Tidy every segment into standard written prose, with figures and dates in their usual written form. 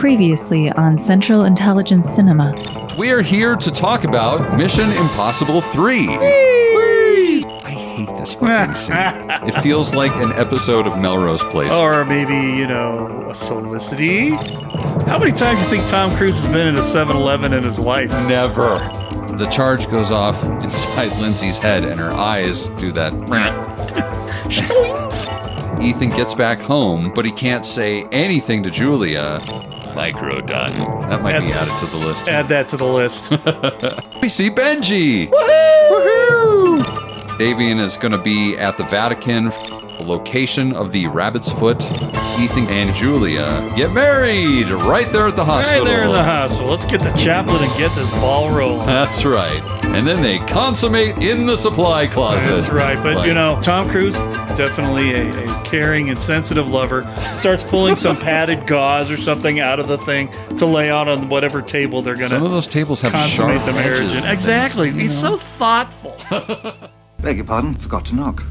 Previously on Central Intelligence Cinema. We are here to talk about Mission Impossible 3. I hate this fucking scene. It feels like an episode of Melrose Place. Or maybe, a Felicity. How many times do you think Tom Cruise has been in a 7-Eleven in his life? Never. The charge goes off inside Lindsay's head and her eyes do that. Ethan gets back home, but he can't say anything to Julia. Micro done. That might be added to the list. Add that to the list. We see Benji. Woohoo! Davian is going to be at the Vatican, the location of the Rabbit's Foot. Ethan and Julia get married right there at the hospital. Right there in the hospital. Let's get the chaplain and get this ball rolling. That's right. And then they consummate in the supply closet. That's right. But, Tom Cruise, definitely a caring and sensitive lover, starts pulling some padded gauze or something out of the thing to lay out on whatever table they're going to Some of those tables have consummate sharp the marriage. edges. Exactly. He's so thoughtful. Beg your pardon, forgot to knock.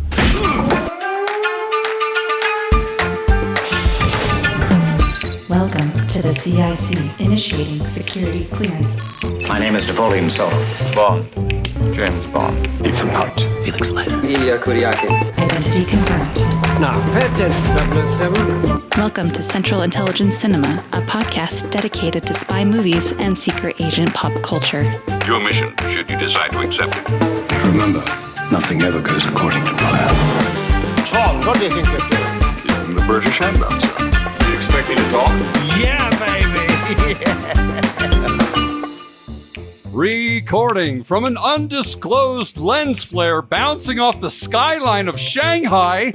Welcome to the CIC, initiating security clearance. My name is Napoleon Solo. Bond. James Bond. Ethan Hunt. Felix Leiter. Ilya Kuryakin. Identity confirmed. Now, pay attention, 007. Welcome to Central Intelligence Cinema, a podcast dedicated to spy movies and secret agent pop culture. Your mission, should you decide to accept it. Remember, nothing ever goes according to plan. Tom, what do you think you're doing? Using the British handgun, sir. You expect me to talk? Yeah, baby. Recording from an undisclosed lens flare bouncing off the skyline of Shanghai,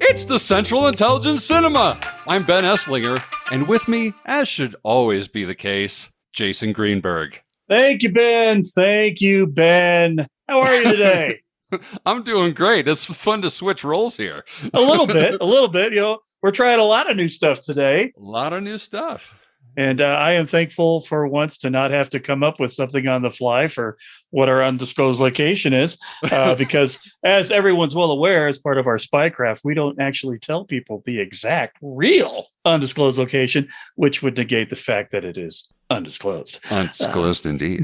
it's the Central Intelligence Cinema. I'm Ben Esslinger, and with me, as should always be the case, Jason Greenberg. Thank you, Ben. Thank you, Ben. How are you today? I'm doing great. It's fun to switch roles here. A little bit. We're trying a lot of new stuff today. A lot of new stuff. And I am thankful for once to not have to come up with something on the fly for what our undisclosed location is. Because as everyone's well aware, as part of our spycraft, we don't actually tell people the exact real undisclosed location, which would negate the fact that it is undisclosed. Undisclosed indeed.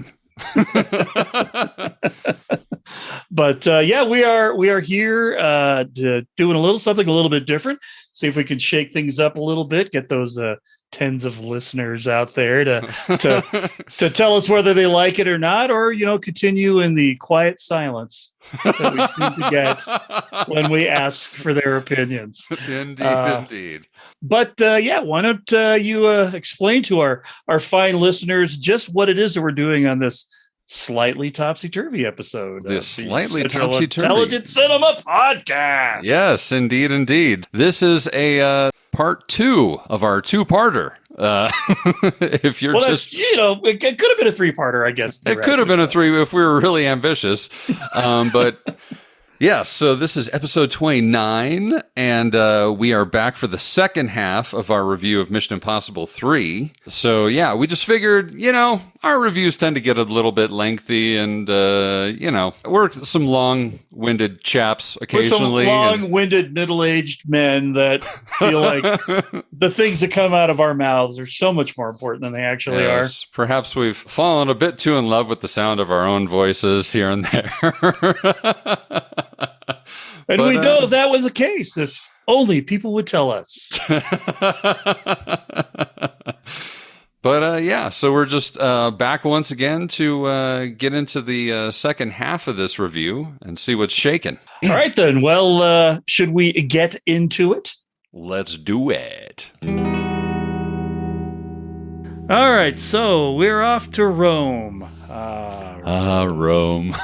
But we are here doing something a little bit different. See if we can shake things up a little bit. Get those tens of listeners out there to tell us whether they like it or not, or continue in the quiet silence that we seem to get when we ask for their opinions. Indeed. But why don't you explain to our fine listeners just what it is that we're doing on this slightly topsy-turvy episode. This slightly Central topsy-turvy Intelligent Cinema Podcast. Yes, indeed. This is a part 2 of our two-parter. If you're it could have been a 3-parter, I guess. It could have been a 3 if we were really ambitious. But yes, so this is episode 29, and we are back for the second half of our review of Mission Impossible 3. So yeah, we just figured, our reviews tend to get a little bit lengthy, and we're some long-winded chaps occasionally. We're some long-winded middle-aged men that feel like the things that come out of our mouths are so much more important than they actually are. Perhaps we've fallen a bit too in love with the sound of our own voices here and there. And we know if that was the case, if only people would tell us. But so we're just back once again to get into the second half of this review and see what's shaking. All right, then. Well, should we get into it? Let's do it. All right, so we're off to Rome. Rome.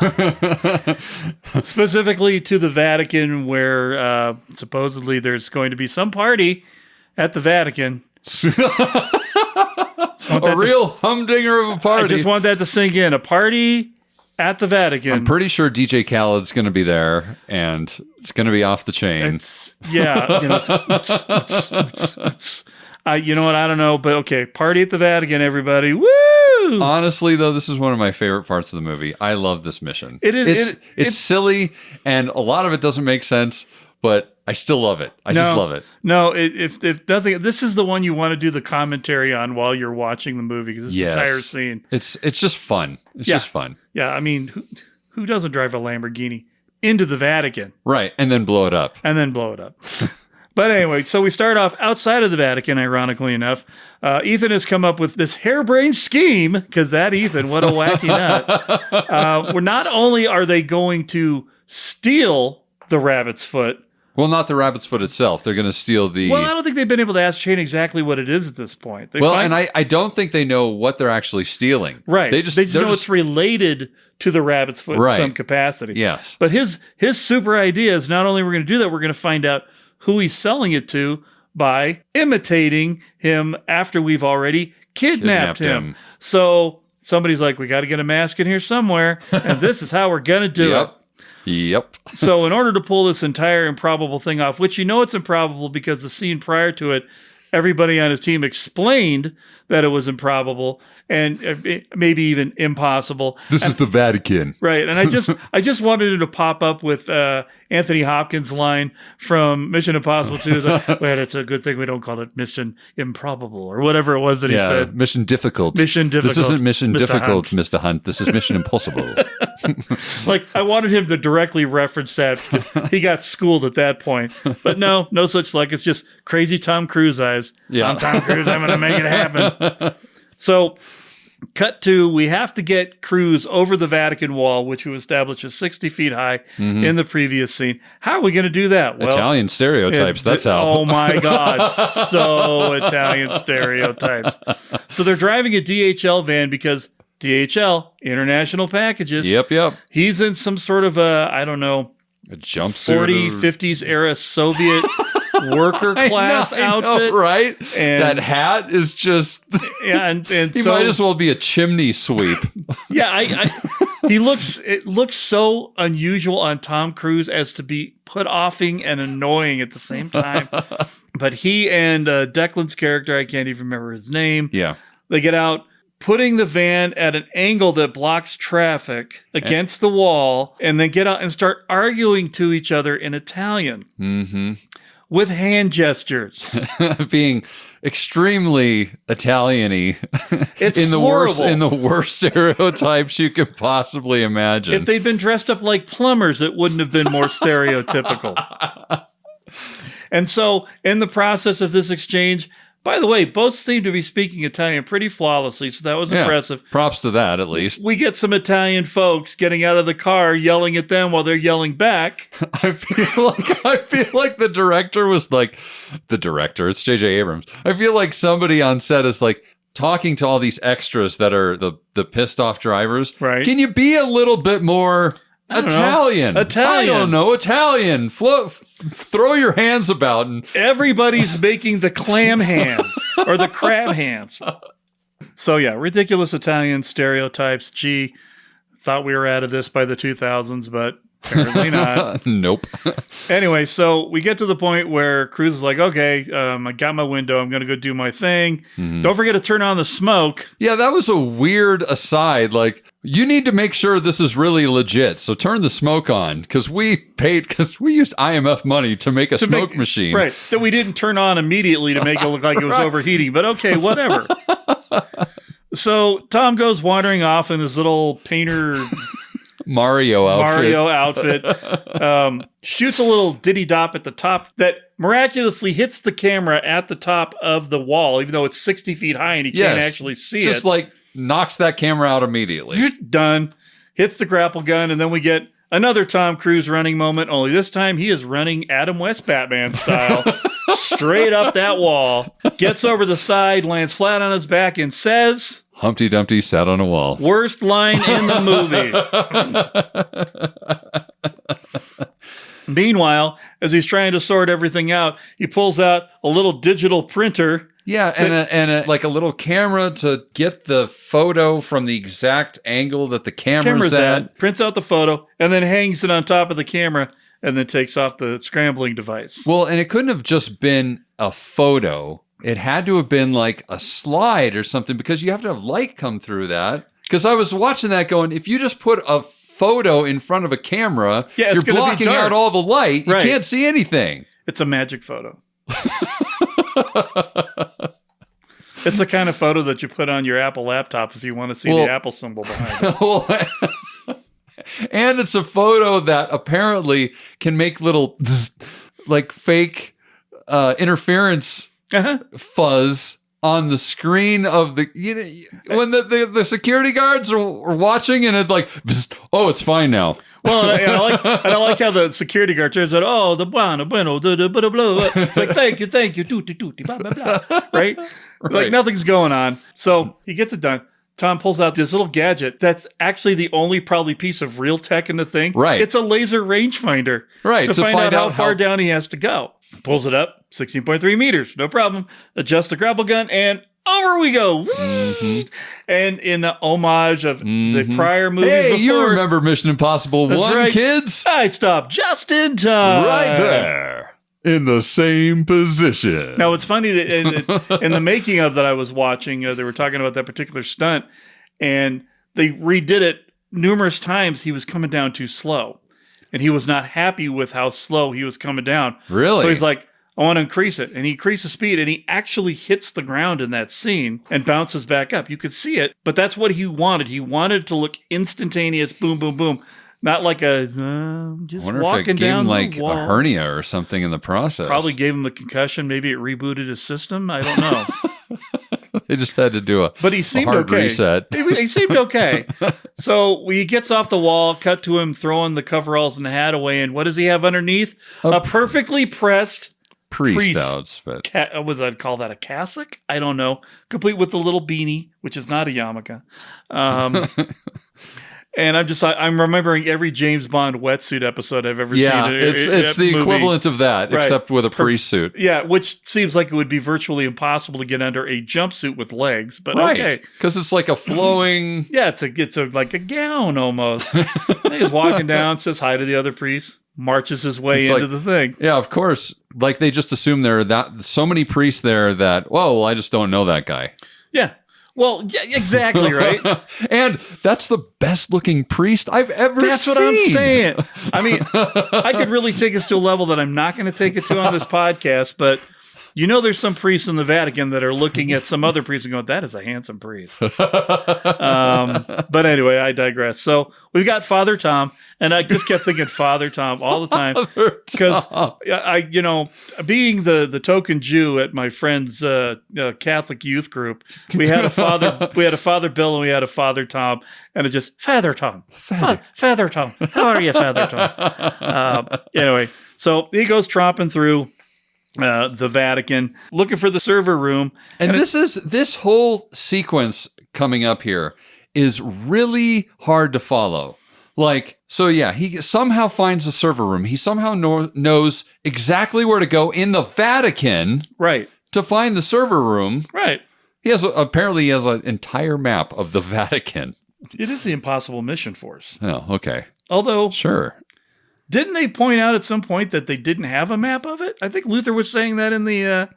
Specifically to the Vatican, where supposedly there's going to be some party at the Vatican. A real humdinger of a party. I just want that to sink in. A party at the Vatican. I'm pretty sure DJ Khaled's going to be there, and it's going to be off the chain. You know what? I don't know, but okay. Party at the Vatican, everybody. Woo! Honestly, though, this is one of my favorite parts of the movie. I love this mission. It is. It's silly, and a lot of it doesn't make sense, but I still love it. I just love it. No, if nothing, this is the one you want to do the commentary on while you're watching the movie, because this entire scene. It's just fun. It's just fun. Yeah, I mean, who doesn't drive a Lamborghini into the Vatican? Right, and then blow it up. But anyway, so we start off outside of the Vatican, ironically enough. Ethan has come up with this harebrained scheme, because that Ethan, what a wacky nut. Where not only are they going to steal the rabbit's foot. Well, not the rabbit's foot itself. They're going to steal the... Well, I don't think they've been able to ascertain exactly what it is at this point. And I don't think they know what they're actually stealing. Right. They just know it's related to the rabbit's foot in some capacity. Yes. But his super idea is not only we're going to do that, we're going to find out who he's selling it to by imitating him after we've already kidnapped him. So somebody's like, we got to get a mask in here somewhere, and this is how we're going to do it. Yep. So in order to pull this entire improbable thing off, which it's improbable because the scene prior to it, everybody on his team explained that it was improbable and maybe even impossible. This is the Vatican. Right. And I just wanted it to pop up with Anthony Hopkins' line from Mission Impossible 2. It's like, well, it's a good thing we don't call it Mission Improbable or whatever it was that he said. Mission difficult. Mission difficult. This isn't Mission Mr. difficult, Hunt. Mr. Hunt. This is Mission Impossible. Like, I wanted him to directly reference that because he got schooled at that point. But no such luck. It's just crazy Tom Cruise eyes. Yeah. I'm Tom Cruise. I'm going to make it happen. So, cut to, we have to get Cruise over the Vatican wall, which we established is 60 feet high in the previous scene. How are we going to do that? Well, Italian stereotypes. That's how. Oh my God. So Italian stereotypes. So they're driving a DHL van because DHL, international packages. Yep. He's in some sort of a jumpsuit. 50s era Soviet worker class outfit. Know, right? And that hat is just... Yeah, and he so, might as well be a chimney sweep. Yeah, it looks so unusual on Tom Cruise as to be put-offing and annoying at the same time. But he and Declan's character, I can't even remember his name. Yeah. They get out, putting the van at an angle that blocks traffic against the wall, and then get out and start arguing to each other in Italian. Mm-hmm. With hand gestures. Being extremely Italian-y. It's in the horrible. worst stereotypes you could possibly imagine. If they'd been dressed up like plumbers, it wouldn't have been more stereotypical. And so, in the process of this exchange, by the way, both seem to be speaking Italian pretty flawlessly, so that was impressive. Props to that, at least. We get some Italian folks getting out of the car, yelling at them while they're yelling back. I feel like the director was like, it's J.J. Abrams. I feel like somebody on set is like talking to all these extras that are the pissed off drivers. Right. Can you be a little bit more Italian? I don't know. Italian. Throw your hands about. And everybody's making the clam hands or the crab hands. So yeah, ridiculous Italian stereotypes. Gee, thought we were out of this by the 2000s, but apparently not. Nope. Anyway, so we get to the point where Cruz is like, okay, I got my window. I'm going to go do my thing. Mm-hmm. Don't forget to turn on the smoke. Yeah, that was a weird aside. Like, you need to make sure this is really legit. So turn the smoke on because we used IMF money to make a smoke machine. Right. That we didn't turn on immediately to make it look like it was overheating. But okay, whatever. So Tom goes wandering off in his little painter... Mario outfit. Shoots a little diddy dop at the top that miraculously hits the camera at the top of the wall, even though it's 60 feet high and he can't actually see it. Just like knocks that camera out immediately. Done. Hits the grapple gun, and then we get another Tom Cruise running moment, only this time he is running Adam West Batman style straight up that wall, gets over the side, lands flat on his back, and says... Humpty Dumpty sat on a wall. Worst line in the movie. Meanwhile, as he's trying to sort everything out, he pulls out a little digital printer. Yeah, and a little camera to get the photo from the exact angle that the camera's at. Prints out the photo, and then hangs it on top of the camera, and then takes off the scrambling device. Well, and it couldn't have just been a photo. It had to have been like a slide or something because you have to have light come through that. Because I was watching that going, if you just put a photo in front of a camera. Yeah, it's you're gonna be blocking dark. out all the light. You Right. can't see anything. It's a magic photo. It's the kind of photo that you put on your Apple laptop if you want to see the Apple symbol behind it. Well, and it's a photo that apparently can make little like fake interference fuzz on the screen of the when the security guards are watching, and it's like, oh, it's fine now. Well, and I like how the security guard turns out, oh, the bueno, blah, blah, blah, blah. It's like, thank you, tutti, blah, blah, blah. Right? Like nothing's going on. So he gets it done. Tom pulls out this little gadget that's actually the only probably piece of real tech in the thing. Right. It's a laser rangefinder. Right. To find out how far down he has to go. Pulls it up, 16.3 meters. No problem. Adjusts the grapple gun, and over we go. Mm-hmm. And in the homage of the prior movies before. You remember Mission Impossible 1, right. kids? I stopped just in time. Right there. In the same position. Now, it's funny that in the making of that I was watching, they were talking about that particular stunt, and they redid it numerous times. He was coming down too slow, and he was not happy with how slow he was coming down. Really? So he's like, I want to increase it. And he increases speed, and he actually hits the ground in that scene and bounces back up. You could see it, but that's what he wanted. He wanted to look instantaneous, boom, boom, boom. Not like a just I wonder walking if it gave down him like the wall. a hernia or something in the process. Probably gave him a concussion. Maybe it rebooted his system. I don't know. They just had to do But he seemed hard okay. reset. He seemed okay. So he gets off the wall, cut to him throwing the coveralls and the hat away, and what does he have underneath? A perfectly pressed priest outfit. I'd call that a cassock? I don't know. Complete with the little beanie, which is not a yarmulke. And I'm remembering every James Bond wetsuit episode I've ever seen. It's the movie. equivalent of that, Right. except with a priest suit. Yeah, which seems like it would be virtually impossible to get under a jumpsuit with legs, but okay. Because it's like a flowing... Yeah, it's like a gown almost. He's walking down, says hi to the other priest, marches his way into the thing. Yeah, of course. Like they just assume there are so many priests there that, well, I just don't know that guy. Yeah. Well, yeah, exactly, right? And that's the best looking priest I've ever seen. That's what I'm saying. I mean, I could really take us to a level that I'm not going to take it to on this podcast, but you know there's some priests in the Vatican that are looking at some other priests and going, that is a handsome priest. But anyway, I digress. So we've got Father Tom, and I just kept thinking Father Tom all the time. Because I being the token Jew at my friend's Catholic youth group, we had a Father Bill and we had a Father Tom, and it just, Father Tom. Father Tom. How are you, Father Tom? Anyway, so he goes tromping through the Vatican, looking for the server room. And this whole sequence coming up here is really hard to follow. Like, so yeah, he somehow finds the server room. He somehow knows exactly where to go in the Vatican, right, to find the server room. Right. Apparently he has an entire map of the Vatican. It is the Impossible Mission Force. Oh, okay. Although, sure. Didn't they point out at some point that they didn't have a map of it? I think Luther was saying that in the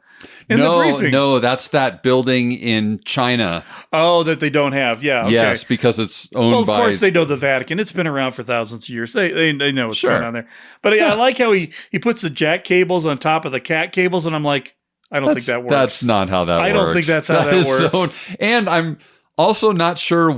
briefing. No, that's that building in China. Oh, that they don't have. Yeah. Okay. Yes, because it's owned by... Of course they know the Vatican. It's been around for thousands of years. They know what's going on there. But I like how he puts the jack cables on top of the cat cables, and I'm like, I don't think that works. That's not how that works. I don't think that's how that works. And I'm also not sure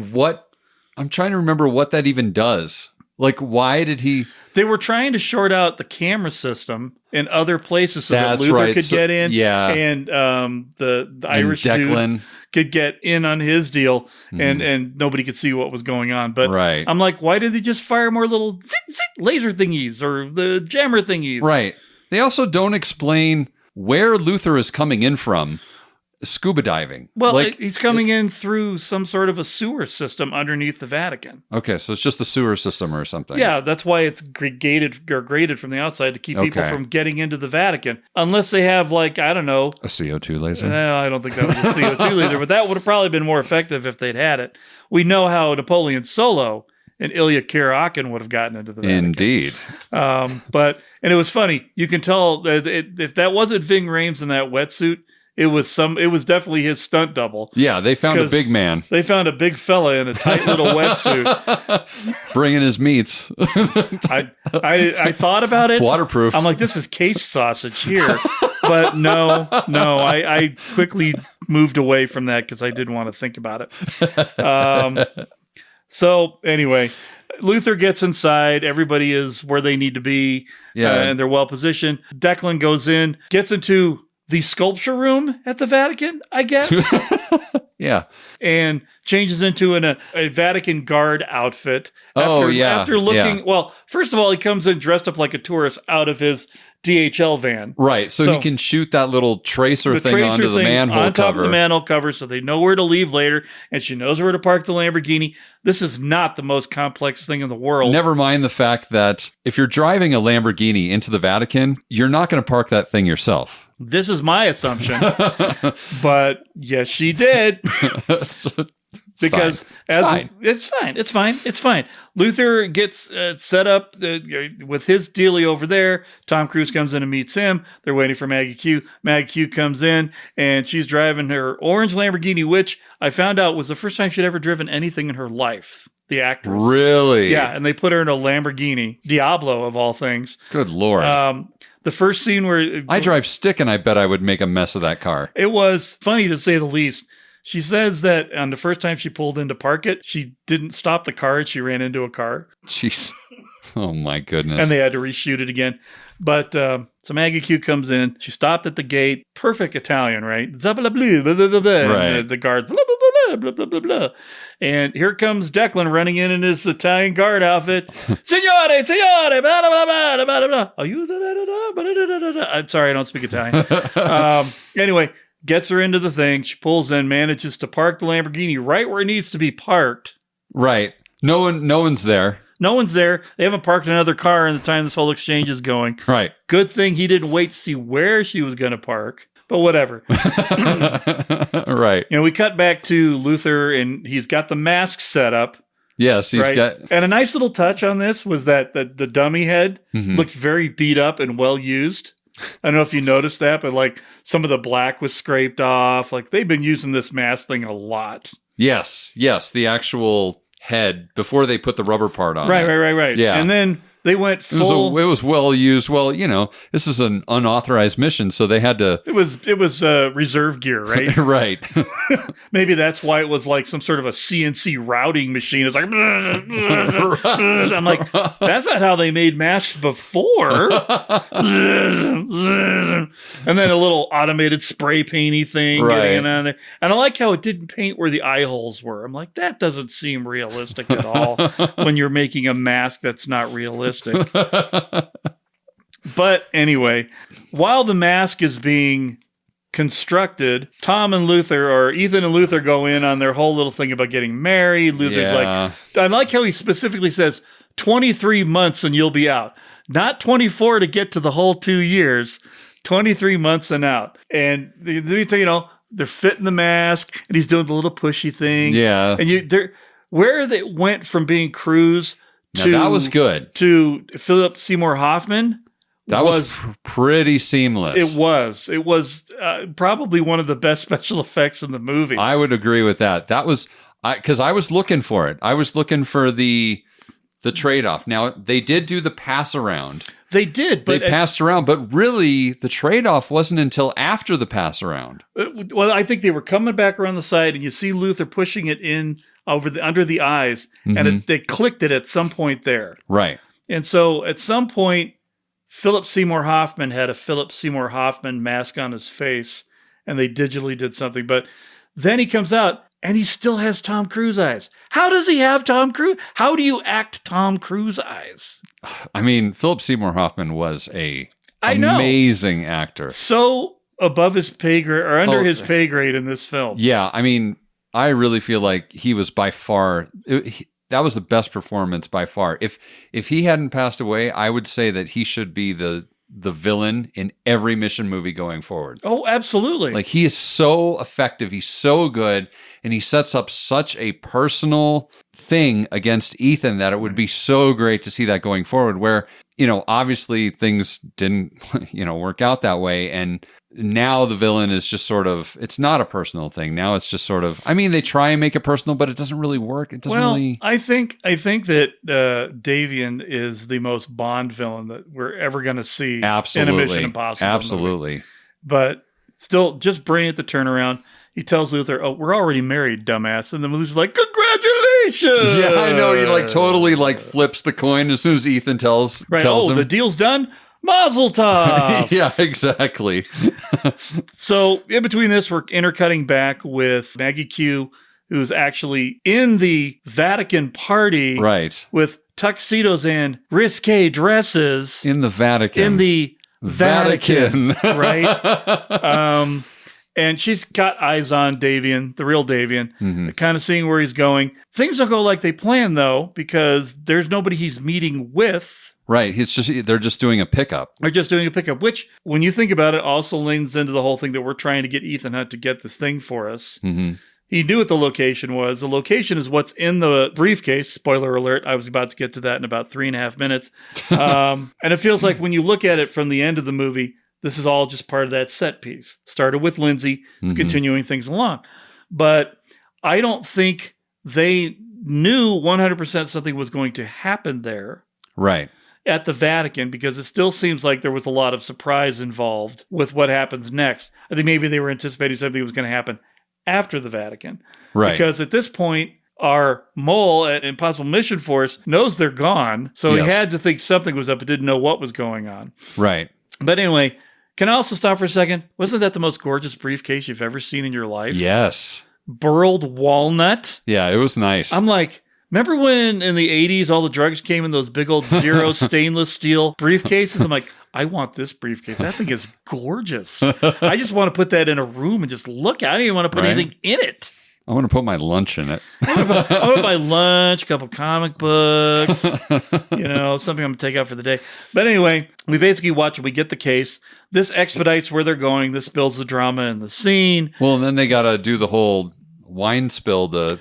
I'm trying to remember what that even does. Like, why did he... They were trying to short out the camera system in other places so that Luther could get in. Yeah. And the Irish dude could get in on his deal, and nobody could see what was going on. But I'm like, why did they just fire more little laser thingies or the jammer thingies? Right. They also don't explain where Luther is coming in from. Scuba diving. Well, he's coming in through some sort of a sewer system underneath the Vatican. Okay, so it's just the sewer system or something. Yeah, that's why it's graded from the outside to keep people from getting into the Vatican. Unless they have, like, I don't know. A CO2 laser? No, I don't think that was a CO2 laser, but that would have probably been more effective if they'd had it. We know how Napoleon Solo and Ilya Kuryakin would have gotten into the Vatican. Indeed. And it was funny. You can tell that if that wasn't Ving Rhames in that wetsuit, it was definitely his stunt double. Yeah, they found a 'Cause big man. They found a big fella in a tight little wetsuit. Bringing his meats. I thought about it. Waterproof. I'm like, this is case sausage here. But no, I quickly moved away from that because I didn't want to think about it. So anyway, Luther gets inside. Everybody is where they need to be. Yeah. And they're well positioned. Declan goes in, gets into the sculpture room at the Vatican, I guess. Yeah. And changes into a Vatican guard outfit. After looking, well, first of all, he comes in dressed up like a tourist out of his DHL van. Right. So he can shoot that little tracer thing onto the manhole on top cover. of the manhole cover so they know where to leave later, and she knows where to park the Lamborghini. This is not the most complex thing in the world. Never mind the fact that if you're driving a Lamborghini into the Vatican, you're not going to park that thing yourself. This is my assumption. But yes, she did. Because it's fine. Luther gets set up with his dealie over there. Tom Cruise comes in and meets him. They're waiting for Maggie Q. Maggie Q comes in and she's driving her orange Lamborghini, which I found out was the first time she'd ever driven anything in her life. The actress. Really? Yeah, and they put her in a Lamborghini Diablo of all things. Good Lord. The first scene where I drive stick and I bet I would make a mess of that car. It was funny to say the least. She says that on the first time she pulled in to park it, she didn't stop the car and she ran into a car. Jeez. Oh, my goodness. And they had to reshoot it again. But so Maggie Q comes in. She stopped at the gate. Perfect Italian, right? Blah, blah, blah, blah, blah, blah. Right. And the guard, blah, blah, blah, blah, blah, blah, blah. And here comes Declan running in his Italian guard outfit. Signore, blah, blah, blah, blah, blah, blah. Are you? I'm sorry, I don't speak Italian. Anyway. Gets her into the thing. She pulls in, manages to park the Lamborghini right where it needs to be parked. Right. No one's there. No one's there. They haven't parked another car in the time this whole exchange is going. Right. Good thing he didn't wait to see where she was going to park. But whatever. Right. We cut back to Luther, and he's got the mask set up. Yes, he's got. And a nice little touch on this was that the dummy head looked very beat up and well used. I don't know if you noticed that, but like some of the black was scraped off. Like they've been using this mask thing a lot. Yes. The actual head before they put the rubber part on. Right. Yeah. And then they went full. It was well used. Well, this is an unauthorized mission, so they had to. It was reserve gear, right? Right. Maybe that's why it was like some sort of a CNC routing machine. It's like, I'm like, that's not how they made masks before. And then a little automated spray painty thing getting on there. And I like how it didn't paint where the eye holes were. I'm like, that doesn't seem realistic at all when you're making a mask that's not realistic. But anyway, while the mask is being constructed, Tom and Luther, or Ethan and Luther, go in on their whole little thing about getting married. Luther's like, I like how he specifically says 23 months and you'll be out. Not 24 to get to the whole 2 years, 23 months and out. And they're fitting the mask and he's doing the little pushy things. Yeah. And where they went from being Cruise that was good. To Philip Seymour Hoffman. That was pretty seamless. It was probably one of the best special effects in the movie. I would agree with that. That was because I was looking for it. I was looking for the trade-off. Now, they did do the pass around. They did. But they passed around, but really the trade-off wasn't until after the pass around. Well, I think they were coming back around the side, and you see Luther pushing it in under the eyes, and they clicked it at some point there. Right. And so at some point, Philip Seymour Hoffman had a Philip Seymour Hoffman mask on his face, and they digitally did something. But then he comes out, and he still has Tom Cruise eyes. How does he have Tom Cruise? How do you act Tom Cruise eyes? I mean, Philip Seymour Hoffman was amazing actor. So above his pay grade, or under his pay grade in this film. Yeah, I mean, I really feel like he was by far that was the best performance by far. If he hadn't passed away, I would say that he should be the villain in every Mission movie going forward. Oh, absolutely. Like, he is so effective, he's so good, and he sets up such a personal thing against Ethan that it would be so great to see that going forward, where, obviously things didn't, work out that way, and now the villain is just sort of, it's not a personal thing. Now it's just sort of, I mean, they try and make it personal, but it doesn't really work. It doesn't really. I think that Davian is the most Bond villain that we're ever going to see Absolutely. in a Mission Impossible Absolutely. movie. But still, just brilliant the turnaround. He tells Luther, "Oh, we're already married, dumbass." And then Luther's like, "Congratulations!" Yeah, I know. He like totally like flips the coin as soon as Ethan tells him. The deal's done. Mazel tov. Yeah, exactly. So in between this, we're intercutting back with Maggie Q, who's actually in the Vatican party, Right. with tuxedos and risque dresses In the Vatican. in the Vatican, right? And she's got eyes on Davian, the real Davian, kind of seeing where he's going. Things don't go like they plan, though, because there's nobody he's meeting with. Right. They're just doing a pickup. They're just doing a pickup, which, when you think about it, also leans into the whole thing that we're trying to get Ethan Hunt to get this thing for us. Mm-hmm. He knew what the location was. The location is what's in the briefcase. Spoiler alert. I was about to get to that in about 3.5 minutes. And it feels like when you look at it from the end of the movie, this is all just part of that set piece. Started with Lindsay. It's continuing things along. But I don't think they knew 100% something was going to happen there. Right. At the Vatican, because it still seems like there was a lot of surprise involved with what happens next. I think maybe they were anticipating something was going to happen after the Vatican. Right. Because at this point, our mole at Impossible Mission Force knows they're gone. So he had to think something was up but didn't know what was going on. Right. But anyway, can I also stop for a second? Wasn't that the most gorgeous briefcase you've ever seen in your life? Yes. Burled walnut. Yeah, it was nice. I'm like, remember when in the 80s all the drugs came in those big old Zero stainless steel briefcases? I'm like, I want this briefcase. That thing is gorgeous. I just want to put that in a room and just look at it. I don't even want to put anything in it. I want to put my lunch in it. I want my lunch, a couple comic books, something I'm going to take out for the day. But anyway, we basically watch it. We get the case. This expedites where they're going. This builds the drama in the scene. Well, and then they got to do the whole wine spill to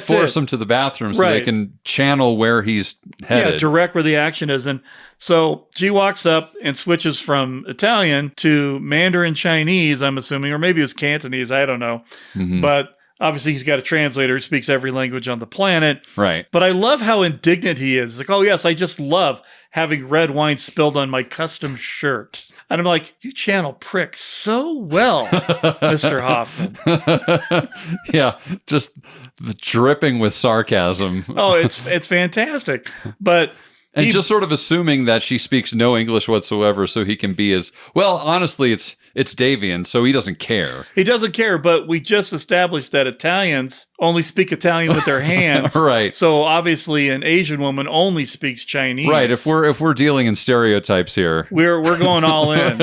force him to the bathroom so they can channel where he's headed. Yeah, direct where the action is. And so she walks up and switches from Italian to Mandarin Chinese, I'm assuming, or maybe it was Cantonese. I don't know. But obviously, he's got a translator who speaks every language on the planet. Right. But I love how indignant he is. Like, oh, yes, I just love having red wine spilled on my custom shirt. And I'm like, you channel pricks so well, Mr. Hoffman. Yeah, just dripping with sarcasm. Oh, it's fantastic. But and just sort of assuming that she speaks no English whatsoever, so he can be as well. Honestly, it's Davian, so he doesn't care. He doesn't care, but we just established that Italians only speak Italian with their hands. Right. So obviously, an Asian woman only speaks Chinese. Right. If we're dealing in stereotypes here, we're going all in.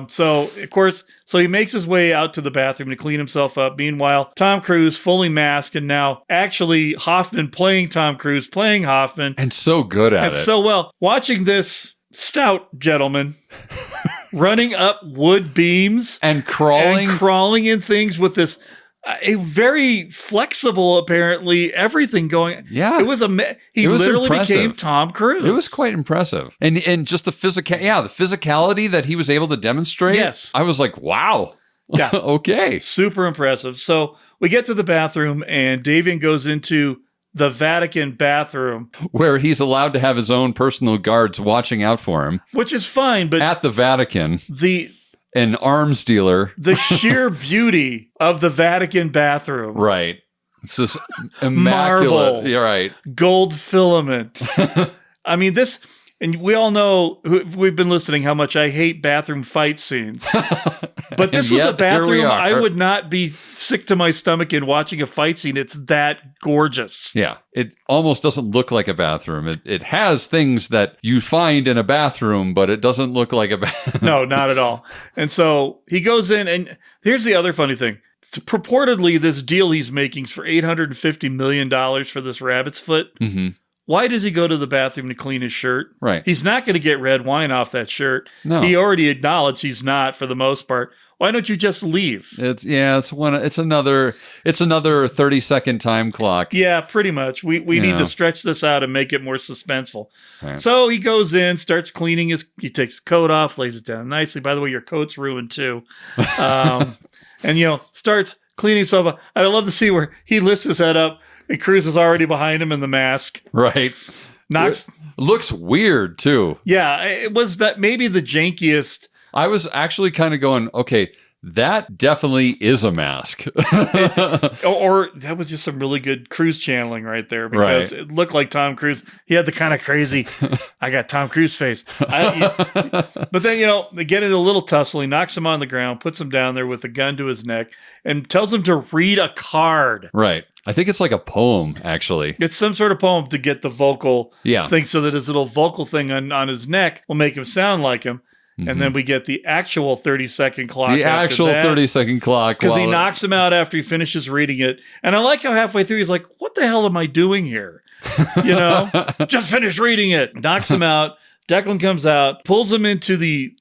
So of course, he makes his way out to the bathroom to clean himself up. Meanwhile, Tom Cruise fully masked, and now actually Hoffman playing Tom Cruise, playing Hoffman, and so good at it, so well. Watching this stout gentleman running up wood beams and crawling in things with this. A very flexible, apparently, everything going. Yeah. It was he literally impressive. Became Tom Cruise. It was quite impressive. And just the physicality that he was able to demonstrate. Yes. I was like, wow. Yeah. Okay. Super impressive. So we get to the bathroom and Davian goes into the Vatican bathroom. Where he's allowed to have his own personal guards watching out for him. Which is fine, but at the Vatican. An arms dealer. The sheer beauty of the Vatican bathroom. Right. It's this immaculate. Marble. You're right. Gold filament. I mean, this, and we all know, if we've been listening, how much I hate bathroom fight scenes. But this was a bathroom I would not be sick to my stomach in watching a fight scene. It's that gorgeous. Yeah. It almost doesn't look like a bathroom. It has things that you find in a bathroom, but it doesn't look like a bathroom. No, not at all. And so he goes in, and here's the other funny thing. Purportedly, this deal he's making is for $850 million for this rabbit's foot. Mm-hmm. Why does he go to the bathroom to clean his shirt? Right. He's not going to get red wine off that shirt. No. He already acknowledged he's not for the most part. Why don't you just leave? It's another 30-second time clock. Yeah, pretty much. We need to stretch this out and make it more suspenseful. Right. So he goes in, starts cleaning he takes the coat off, lays it down nicely. By the way, your coat's ruined too. And starts cleaning himself up. And I love to see where he lifts his head up and Cruise is already behind him in the mask. Right. Looks weird too. Yeah, it was that maybe the jankiest. I was actually kind of going, okay, that definitely is a mask. or that was just some really good Cruise channeling right there, because it looked like Tom Cruise. He had the kind of crazy, I got Tom Cruise face. But then, they get into a little tussle. He knocks him on the ground, puts him down there with a gun to his neck, and tells him to read a card. Right. I think it's like a poem, actually. It's some sort of poem to get the vocal thing, so that his little vocal thing on his neck will make him sound like him. Mm-hmm. And then we get the actual 30-second clock. The actual 30-second clock. Because he knocks him out after he finishes reading it. And I like how halfway through he's like, what the hell am I doing here? Just finished reading it. Knocks him out. Declan comes out, pulls him into the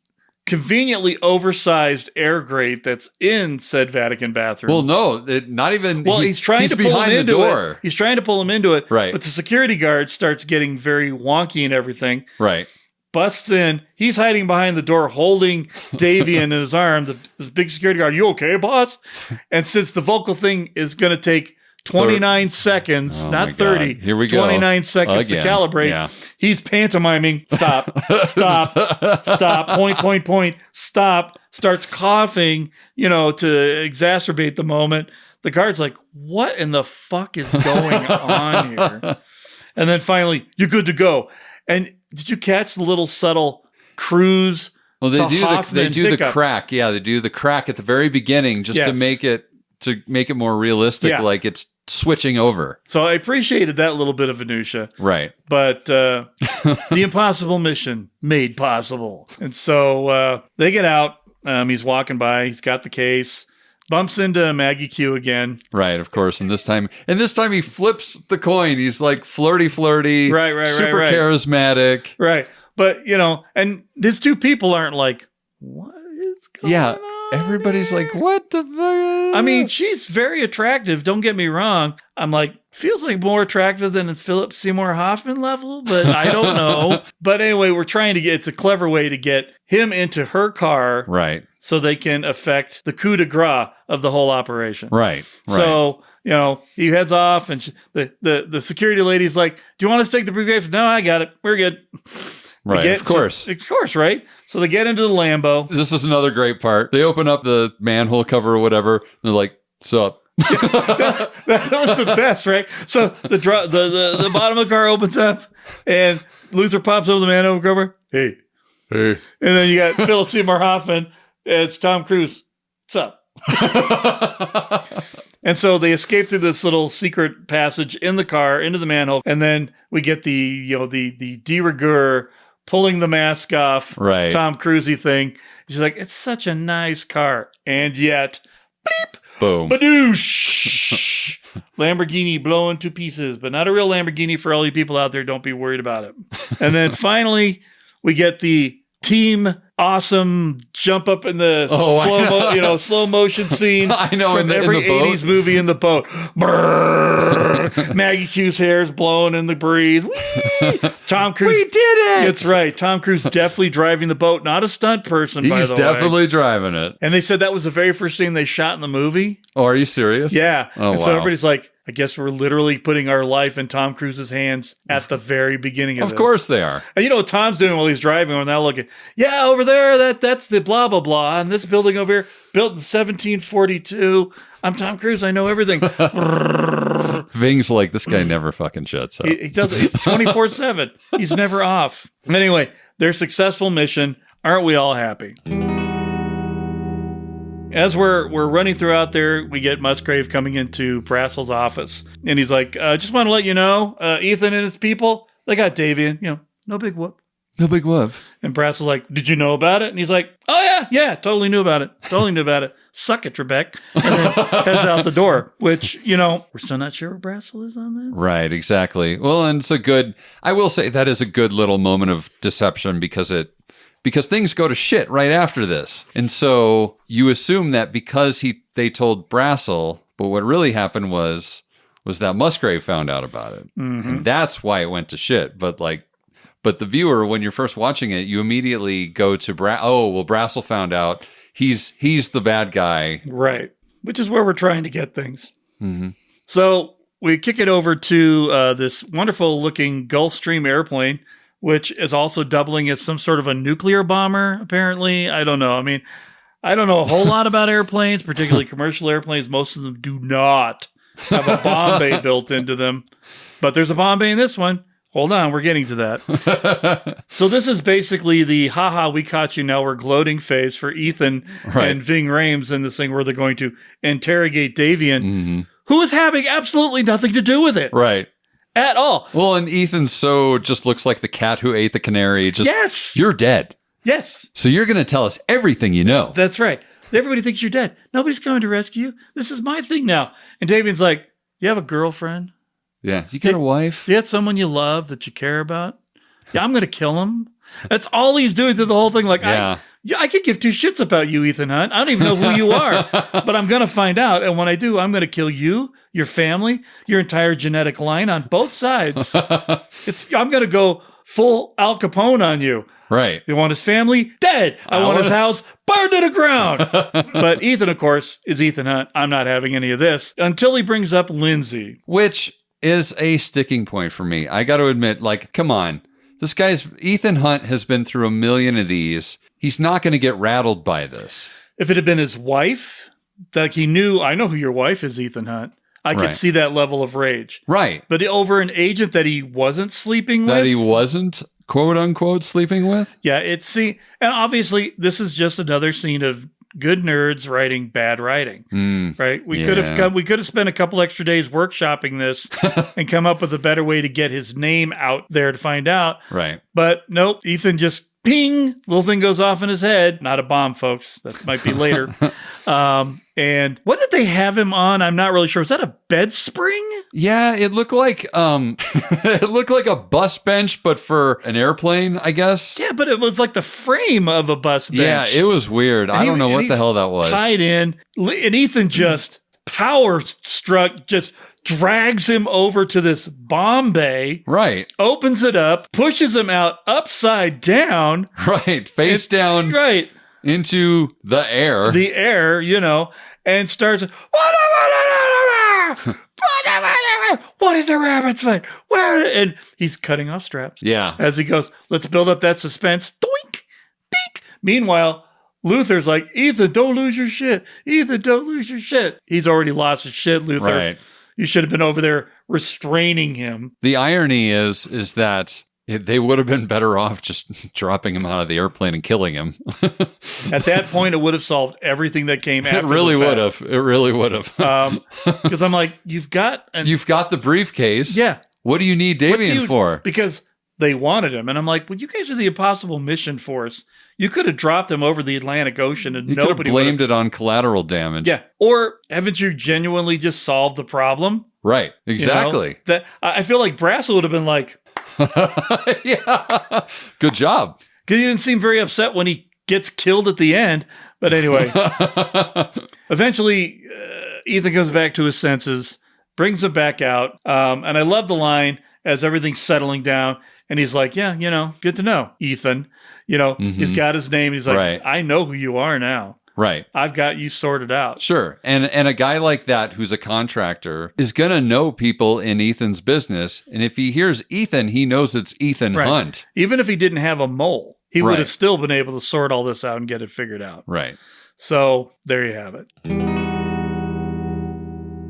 conveniently oversized air grate that's in said Vatican bathroom. Well, no, not even. Well, he's trying to pull him into the door. it. He's trying to pull him into it. Right. But the security guard starts getting very wonky and everything. Right. Busts in. He's hiding behind the door, holding Davian in his arm. The big security guard, you okay, boss? And since the vocal thing is going to take 29 seconds, not 30, here we 29 go. seconds to calibrate, he's pantomiming. Stop, stop, point, stop. Starts coughing, to exacerbate the moment. The guard's like, what in the fuck is going on here? And then finally, you're good to go. And did you catch the little subtle Cruise? Well, they do the crack. Yeah, they do the crack at the very beginning just to make it more realistic, like it's switching over. So I appreciated that little bit of minutia. Right. But the impossible mission made possible. And so they get out. He's walking by. He's got the case. Bumps into Maggie Q again. Right, of course. And this time he flips the coin. He's like flirty, right, super charismatic. Right. But, and these two people aren't like, what is going on? Everybody's like, what the fuck? I mean, she's very attractive. Don't get me wrong. I'm like, feels like more attractive than Philip Seymour Hoffman level, but I don't know. But anyway, it's a clever way to get him into her car. Right. So they can affect the coup de grace of the whole operation. Right. So, he heads off and the security lady's like, do you want us to take the briefcase? No, I got it. We're good. Right, of course. Of course, right? So they get into the Lambo. This is another great part. They open up the manhole cover or whatever, and they're like, sup? that was the best, right? So the bottom of the car opens up, and Luther pops over the manhole cover. Hey. And then you got Philip Seymour Hoffman. It's Tom Cruise. What's up? And so they escape through this little secret passage in the car into the manhole, and then we get the de rigueur pulling the mask off, right? Tom Cruise-y thing. She's like, it's such a nice car, and yet, bleep, boom, badoosh, Lamborghini blowing to pieces, but not a real Lamborghini for all you people out there. Don't be worried about it. And then finally, we get the team awesome jump up in the slow motion scene. I know, from every 80s movie in the boat. Maggie Q's hair is blowing in the breeze. Tom Cruise. We did it. That's right. Tom Cruise definitely driving the boat, not a stunt person. By the way, he's definitely driving it. And they said that was the very first scene they shot in the movie. Oh, are you serious? Yeah. Oh, and wow. So everybody's like, I guess we're literally putting our life in Tom Cruise's hands at the very beginning of this. Of course they are. And you know what Tom's doing while he's driving? We're now looking, over there, that's the blah, blah, blah. And this building over here, built in 1742. I'm Tom Cruise. I know everything. Ving's like, this guy never fucking shuts up. He does it. It's 24/7. He's never off. Anyway, their successful mission. Aren't we all happy? As we're running throughout there, we get Musgrave coming into Brassel's office. And he's like, just want to let you know, Ethan and his people, they got Davian. No big whoop. No big whoop. And Brassel's like, did you know about it? And he's like, oh, yeah, totally knew about it. Suck it, Trebek. And then heads out the door, which, we're still not sure where Brassel is on this. Right, exactly. Well, and I will say that is a good little moment of deception because it because things go to shit right after this. And so you assume that because they told Brassel, but what really happened was that Musgrave found out about it. And that's why it went to shit. But the viewer, when you're first watching it, you immediately go to Brassel found out. He's the bad guy. Right. Which is where we're trying to get things. So we kick it over to this wonderful looking Gulfstream airplane, which is also doubling as some sort of a nuclear bomber, apparently. I don't know. I mean, I don't know a whole lot about airplanes, particularly commercial airplanes. Most of them do not have a bomb bay built into them. But there's a bomb bay in this one. Hold on, we're getting to that. So this is basically the haha, we caught you, now we're gloating phase for Ethan and Ving Rhames in this thing where they're going to interrogate Davian, who is having absolutely nothing to do with it. Right. At all. Well, and Ethan just looks like the cat who ate the canary. Yes. You're dead. Yes. So you're going to tell us everything you know. That's right. Everybody thinks you're dead. Nobody's coming to rescue you. This is my thing now. And Davian's like, you have a girlfriend? Yeah. You got a wife? Do you have someone you love that you care about? Yeah, I'm going to kill him. That's all he's doing through the whole thing. Like, I could give two shits about you, Ethan Hunt. I don't even know who you are, but I'm going to find out. And when I do, I'm going to kill you, your family, your entire genetic line on both sides. I'm going to go full Al Capone on you. Right. You want his family? Dead. I want his house burned to the ground. But Ethan, of course, is Ethan Hunt. I'm not having any of this until he brings up Lindsay. Which is a sticking point for me. I got to admit, come on. Ethan Hunt has been through a million of these. He's not going to get rattled by this. If it had been his wife, he knew, I know who your wife is, Ethan Hunt. I could see that level of rage. Right. But over an agent that he wasn't sleeping with. That he wasn't, quote unquote, sleeping with? Yeah, and obviously this is just another scene of good nerds writing bad writing, right? We could have spent a couple extra days workshopping this and come up with a better way to get his name out there to find out. Right. But nope, Ethan just ping, little thing goes off in his head. Not a bomb, folks. That might be later. And what did they have him on? I'm not really sure. Was that a bed spring? Yeah, it looked like a bus bench, but for an airplane, I guess. Yeah, but it was like the frame of a bus bench. Yeah, it was weird. I don't know what the hell that was. Tied in, and Ethan just power struck, just drags him over to this bomb bay. Right. Opens it up, pushes him out upside down. Right. Face down. Right. Into the air. And starts, what is the rabbit's foot? And he's cutting off straps. Yeah. As he goes, let's build up that suspense. Doink, dink. Meanwhile, Luther's like, Ethan, don't lose your shit. Ethan, don't lose your shit. He's already lost his shit, Luther. Right. You should have been over there restraining him. The irony is that they would have been better off just dropping him out of the airplane and killing him. At that point, it would have solved everything that came after. It really would have. It really would have. Because I'm like, you've got the briefcase. Yeah. What do you need Davian for? Because they wanted him, and I'm like, well, you guys are the Impossible Mission Force. You could have dropped him over the Atlantic Ocean, and nobody could have blamed it on collateral damage. Yeah. Or haven't you genuinely just solved the problem? Right. Exactly. That I feel like Brassel would have been like, yeah, good job. Because he didn't seem very upset when he gets killed at the end. But anyway, eventually, Ethan goes back to his senses, brings him back out. And I love the line as everything's settling down. And he's like, yeah, good to know, Ethan. He's got his name. He's like, right. I know who you are now. Right. I've got you sorted out. Sure. And a guy like that who's a contractor is going to know people in Ethan's business. And if he hears Ethan, he knows it's Ethan Hunt. Even if he didn't have a mole, he would have still been able to sort all this out and get it figured out. Right. So there you have it.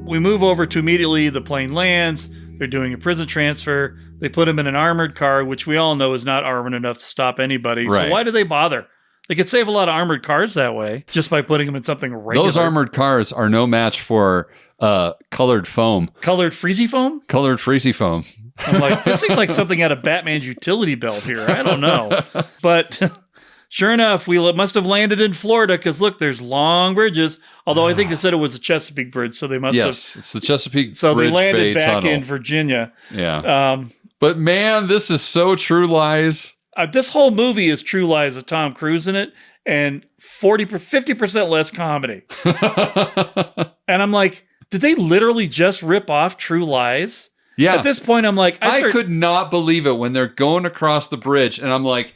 We move over to immediately the plane lands. They're doing a prison transfer. They put him in an armored car, which we all know is not armored enough to stop anybody. Right. So why do they bother? They could save a lot of armored cars that way, just by putting them in something regular. Those armored cars are no match for colored foam. Colored freezy foam? Colored freezy foam. I'm like, this seems like something out of Batman's utility belt here. I don't know. But sure enough, we must have landed in Florida because, look, there's long bridges. Although I think they said it was a Chesapeake bridge, so they must have. Yes, it's the Chesapeake so Bridge they landed Bay back Tunnel. in Virginia. Yeah. But man, this is so True Lies. this whole movie is True Lies with Tom Cruise in it, and 50% less comedy. And I'm like, did they literally just rip off True Lies? Yeah. At this point, I'm like, I could not believe it when they're going across the bridge, and I'm like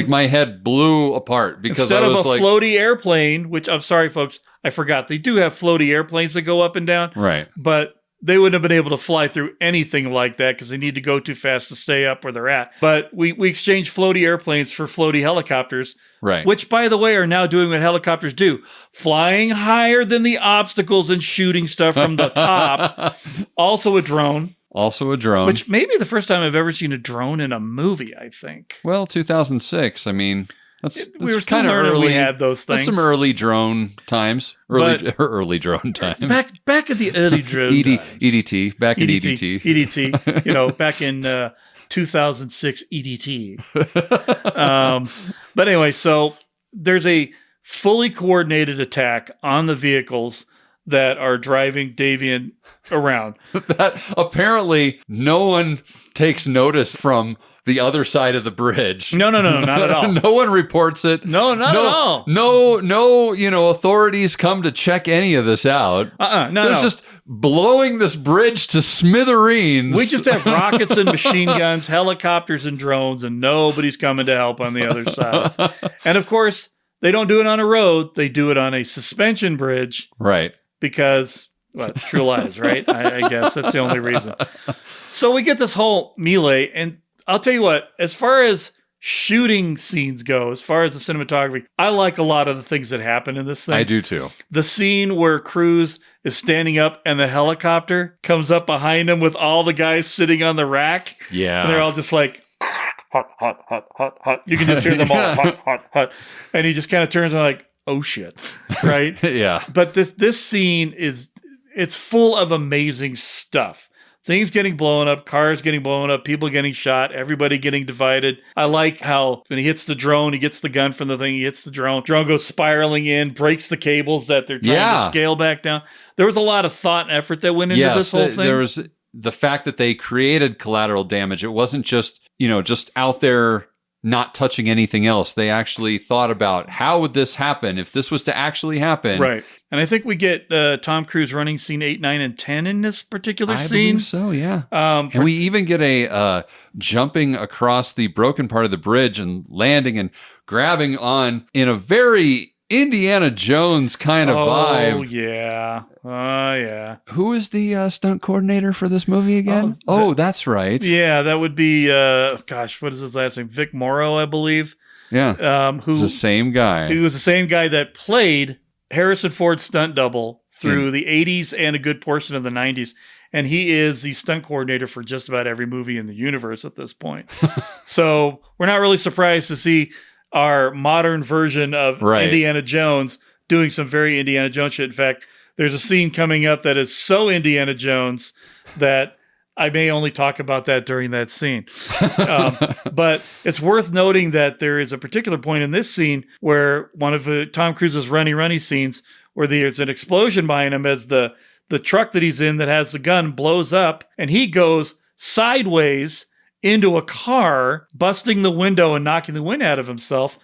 my head blew apart because instead I was of a like, floaty airplane, which I'm sorry, folks, I forgot. They do have floaty airplanes that go up and down. right. But they wouldn't have been able to fly through anything like that because they need to go too fast to stay up where they're at. But we exchanged floaty airplanes for floaty helicopters, Right. which, by the way, are now doing what helicopters do, flying higher than the obstacles and shooting stuff from the top. Also a drone. Also a drone. Which may be the first time I've ever seen a drone in a movie, I think. Well, 2006. I mean, that's We were still kind of learning early. we had those things. That's some early drone times. Early drone time. Back at the early drone times. EDT. Back at EDT. EDT. Back in 2006 EDT. But anyway, so there's a fully coordinated attack on the vehicles that are driving Davian around. That apparently no one takes notice from the other side of the bridge. No, not at all. No one reports it. No, not at all. No, authorities come to check any of this out. There's just blowing this bridge to smithereens. We just have rockets and machine guns, helicopters and drones, and nobody's coming to help on the other side. And of course, they don't do it on a road. They do it on a suspension bridge. Right. Because, True Lies, right? I guess that's the only reason. So we get this whole melee, and I'll tell you what, as far as shooting scenes go, as far as the cinematography, I like a lot of the things that happen in this thing. I do too. The scene where Cruise is standing up and the helicopter comes up behind him with all the guys sitting on the rack. Yeah. And they're all just like, hot, hot, hot, hot, hot. You can just hear them all, hot, hot, hot. And he just kind of turns and like, oh shit, right? Yeah. But this scene it's full of amazing stuff. Things getting blown up, cars getting blown up, people getting shot, everybody getting divided. I like how when he hits the drone, he gets the gun from the thing, he hits the drone goes spiraling in, breaks the cables that they're trying to scale back down. There was a lot of thought and effort that went into this whole thing. There was the fact that they created collateral damage. It wasn't just out there not touching anything else. They actually thought about how would this happen if this was to actually happen. Right. And I think we get Tom Cruise running scene 8, 9, and 10 in this particular scene. I believe so, yeah. And we even get a jumping across the broken part of the bridge and landing and grabbing on in a very Indiana Jones kind of vibe. Oh, yeah. Oh, yeah. Who is the stunt coordinator for this movie again? That's right. Yeah, that would be, what is his last name? Vic Morrow, I believe. Yeah. Who's the same guy. He was the same guy that played Harrison Ford's stunt double through the 80s and a good portion of the 90s. And he is the stunt coordinator for just about every movie in the universe at this point. So we're not really surprised to see our modern version of Indiana Jones doing some very Indiana Jones shit. In fact, there's a scene coming up that is so Indiana Jones that I may only talk about that during that scene. But it's worth noting that there is a particular point in this scene where one of Tom Cruise's runny scenes where there's an explosion behind him as the truck that he's in that has the gun blows up and he goes sideways into a car, busting the window and knocking the wind out of himself.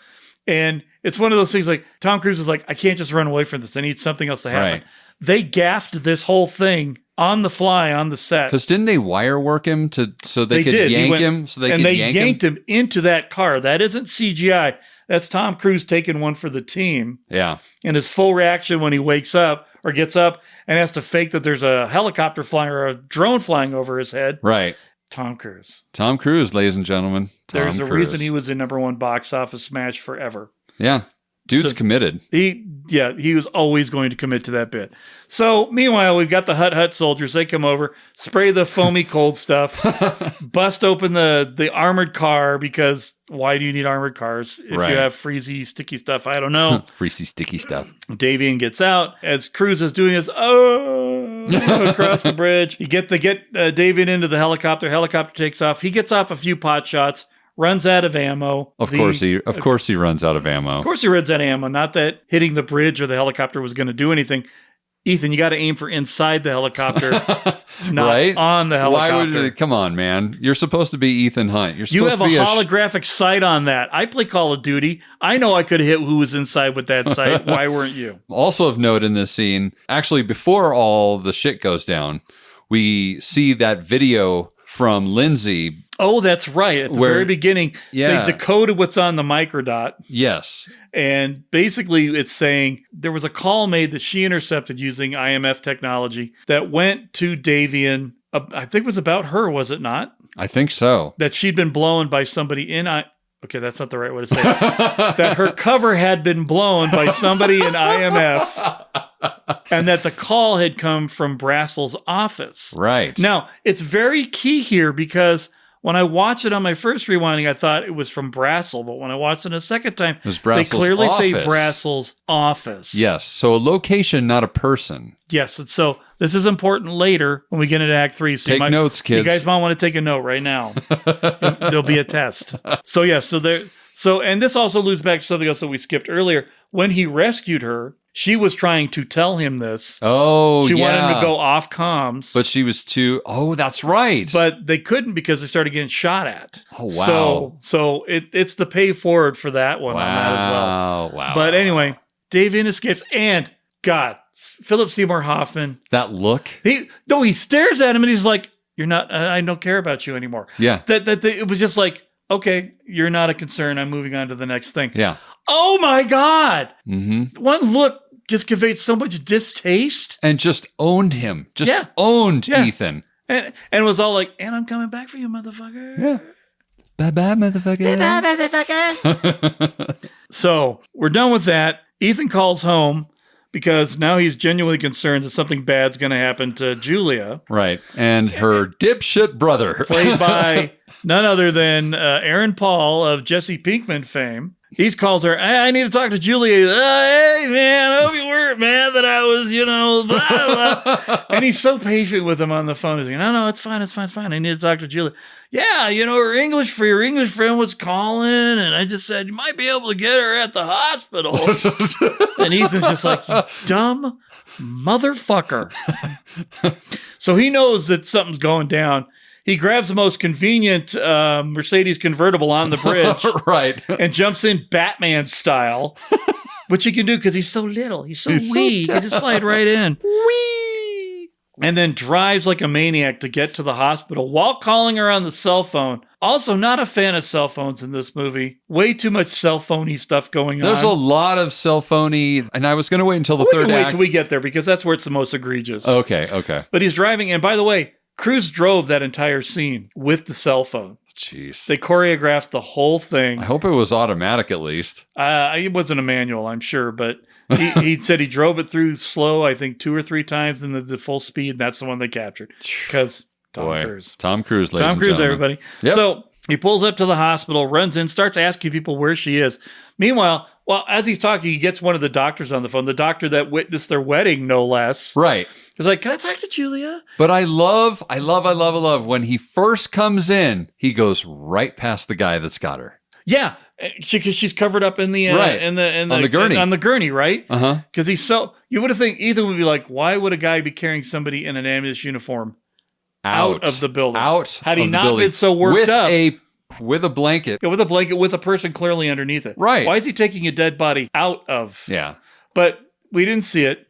And it's one of those things like Tom Cruise is like, I can't just run away from this. I need something else to happen. Right. They gaffed this whole thing on the fly on the set. Because didn't they wire work him so they could yank him? So they yanked him into that car. That isn't CGI. That's Tom Cruise taking one for the team. Yeah. And his full reaction when he wakes up or gets up and has to fake that there's a helicopter flying or a drone flying over his head. Right. Tom Cruise. Tom Cruise, ladies and gentlemen. There's a reason he was in #1 box office smash forever. Yeah. Dude's committed. He was always going to commit to that bit. So, meanwhile, we've got the Hut soldiers. They come over, spray the foamy cold stuff, bust open the armored car because why do you need armored cars if you have freezy, sticky stuff? I don't know. Freezy, sticky stuff. Davian gets out as Cruise is doing his across the bridge. They get Davian into the helicopter. Helicopter takes off. He gets off a few pot shots. Runs out of ammo. Of course he runs out of ammo. Of course he runs out of ammo. Not that hitting the bridge or the helicopter was going to do anything. Ethan, you got to aim for inside the helicopter, not Right? on the helicopter. Come on, man. You're supposed to be Ethan Hunt. You're You supposed have to be a holographic sight on that. I play Call of Duty. I know I could have hit who was inside with that sight. Why weren't you? Also of note in this scene, actually, before all the shit goes down, we see that video from Lindsay. Oh, that's right. At the very beginning, Yeah. they decoded what's on the microdot. Yes. And basically, it's saying there was a call made that she intercepted using IMF technology that went to Davian. I think it was about her, was it not? I think so. That she'd been blown by somebody in Okay, that's not the right way to say it. That her cover had been blown by somebody in IMF, and that the call had come from Brassel's office. Right. Now, it's very key here because when I watched it on my first rewinding, I thought it was from Brassel, but when I watched it a second time, was they Brassel's clearly say office. Brassel's office. Yes. So a location, not a person. Yes, and so this is important later when we get into Act 3. So Take notes, kids. You guys might want to take a note right now. There'll be a test. So yeah, and this also alludes back to something else that we skipped earlier. When he rescued her, she was trying to tell him this. Oh, she yeah. wanted him to go off comms. But she was too... Oh, that's right. But they couldn't because they started getting shot at. Oh, wow. So it's the pay forward for that one on that as well. Wow. But anyway, Davian escapes. And, God, Philip Seymour Hoffman. That look? He stares at him and he's like, "You're not, I don't care about you anymore." Yeah. It was just like, okay, you're not a concern. I'm moving on to the next thing. Yeah. Oh my God. Mm-hmm. One look just conveyed so much distaste. And just owned him. Owned Ethan. And was all like, "And I'm coming back for you, motherfucker." Yeah. Bye-bye, motherfucker. So we're done with that. Ethan calls home because now he's genuinely concerned that something bad's going to happen to Julia. Right. And her dipshit brother. Played by none other than Aaron Paul of Jesse Pinkman fame. He calls her, "I need to talk to Julia." "Hey, man, I hope you weren't mad that I was, blah, blah." And he's so patient with him on the phone. He's like, No, it's fine. I need to talk to Julia. "Yeah, her English friend was calling, and I just said, you might be able to get her at the hospital." And Ethan's just like, "You dumb motherfucker." So he knows that something's going down. He grabs the most convenient Mercedes convertible on the bridge. Right. And jumps in Batman style, which he can do because he's so little. He's so wee. He can just slide right in. Wee. And then drives like a maniac to get to the hospital while calling her on the cell phone. Also, not a fan of cell phones in this movie. Way too much cell phony stuff going on. There's a lot of cell phony, and I was going to wait until the third We can wait act. till we get there because that's where it's the most egregious. Okay. But he's driving, and by the way, Cruise drove that entire scene with the cell phone. Jeez. They choreographed the whole thing. I hope it was automatic at least. It wasn't a manual, I'm sure, but he said he drove it through slow, I think 2 or 3 times, and the full speed, and that's the one they captured. Because Tom Cruise. Tom Cruise, ladies and Tom Cruise, gentlemen. everybody. Yep. So he pulls up to the hospital, runs in, starts asking people where she is. Meanwhile, as he's talking, he gets one of the doctors on the phone, the doctor that witnessed their wedding, no less. Right. He's like, "Can I talk to Julia?" But I love when he first comes in, he goes right past the guy that's got her. Yeah, because she's covered up in the Right. on the gurney. on the gurney, right? Uh-huh. Because he's so you would have think Ethan would be like, why would a guy be carrying somebody in an ambulance uniform out of the building? Had he not been so worked up with a blanket? Yeah, with a blanket with a person clearly underneath it. Right. Why is he taking a dead body out of? Yeah. But we didn't see it.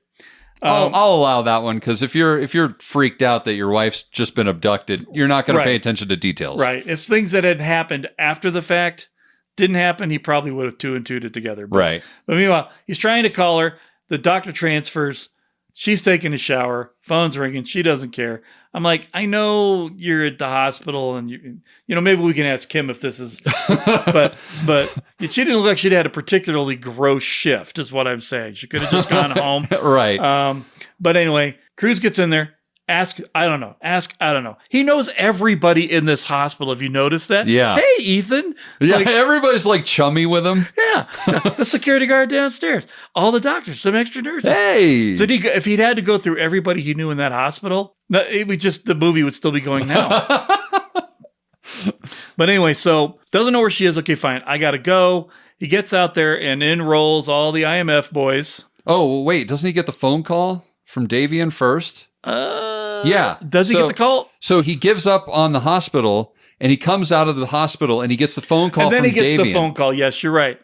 I'll allow that one because if you're freaked out that your wife's just been abducted, you're not going to pay attention to details. Right. If things that had happened after the fact didn't happen, he probably would have 2 and 2'd it together. But meanwhile, he's trying to call her. The doctor transfers. She's taking a shower. Phone's ringing. She doesn't care. I'm like, I know you're at the hospital, and maybe we can ask Kim if this is. but she didn't look like she'd had a particularly gross shift, is what I'm saying. She could have just gone home. Right. But anyway, Cruise gets in there. Ask, I don't know. He knows everybody in this hospital. Have you noticed that? Yeah. Hey, Ethan. Yeah, everybody's like chummy with him. Yeah. The security guard downstairs. All the doctors, some extra nurses. Hey. So if he'd had to go through everybody he knew in that hospital, the movie would still be going now. But anyway, so doesn't know where she is. Okay, fine. I got to go. He gets out there and enrolls all the IMF boys. Oh, wait. Doesn't he get the phone call from Davian first. Yeah. Does he get the call? So he gives up on the hospital, and he comes out of the hospital, and he gets the phone call from Davian. And then he gets the phone call. Yes, you're right.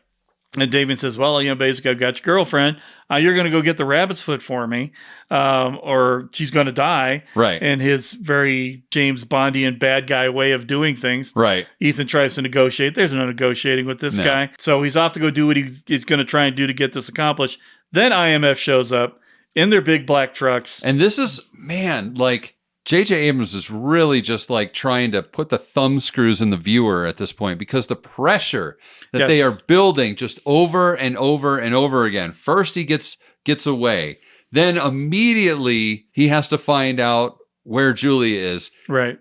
And Davian says, well, basically, I've got your girlfriend. You're going to go get the rabbit's foot for me, or she's going to die. Right. And his very James Bondian bad guy way of doing things. Right. Ethan tries to negotiate. There's no negotiating with this guy. So he's off to go do what he's going to try and do to get this accomplished. Then IMF shows up in their big black trucks. And this is, man, like, J.J. Abrams is really just like trying to put the thumb screws in the viewer at this point, because the pressure that they are building just over and over and over again. First, he gets away. Then immediately he has to find out where Julie is. Right.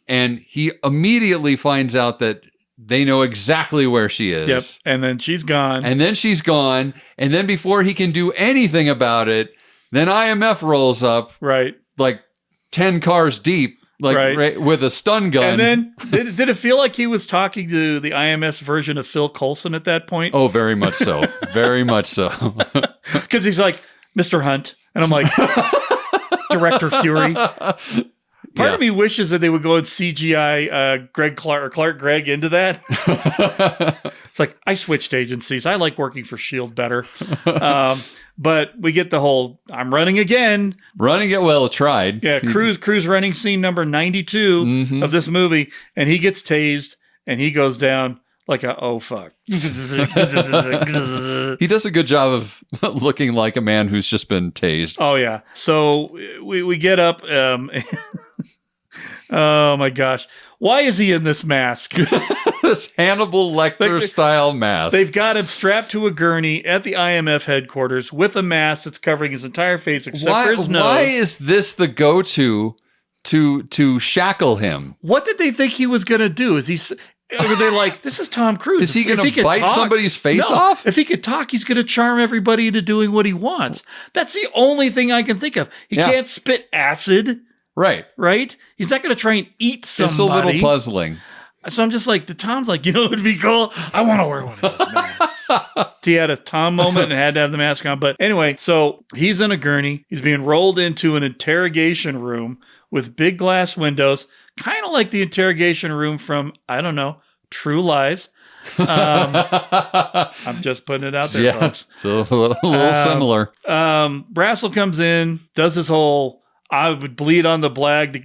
And he immediately finds out that they know exactly where she is. Yep. And then she's gone. And then before he can do anything about it, then IMF rolls up. Right. Like 10 cars deep, like right, with a stun gun. And then did it feel like he was talking to the IMF's version of Phil Coulson at that point? Oh, very much so. Very much so. Because he's like, Mr. Hunt. And I'm like, Director Fury. Part of me wishes that they would go and CGI Greg Clark or Clark Gregg into that. It's like, I switched agencies. I like working for S.H.I.E.L.D. better. But we get the whole, I'm running again. Running it well tried. Yeah, Cruise running scene number 92 of this movie. And he gets tased and he goes down like a, oh, fuck. He does a good job of looking like a man who's just been tased. Oh, yeah. So we get up. Oh, my gosh. Why is he in this mask? This Hannibal Lecter-style mask. They've got him strapped to a gurney at the IMF headquarters with a mask that's covering his entire face except for his nose. Why is this the go-to to shackle him? What did they think he was going to do? Were they like, this is Tom Cruise. Is he going to bite somebody's face off? If he could talk, he's going to charm everybody into doing what he wants. That's the only thing I can think of. He can't spit acid. Right. He's not going to try and eat somebody. It's a little puzzling. So I'm just like, Tom's like, it would be cool. I want to wear one of those masks. He had a Tom moment and had to have the mask on. But anyway, so he's in a gurney. He's being rolled into an interrogation room with big glass windows, kind of like the interrogation room from, I don't know, True Lies. I'm just putting it out there, folks. It's a little similar. Brassel comes in, does his whole, I would bleed on the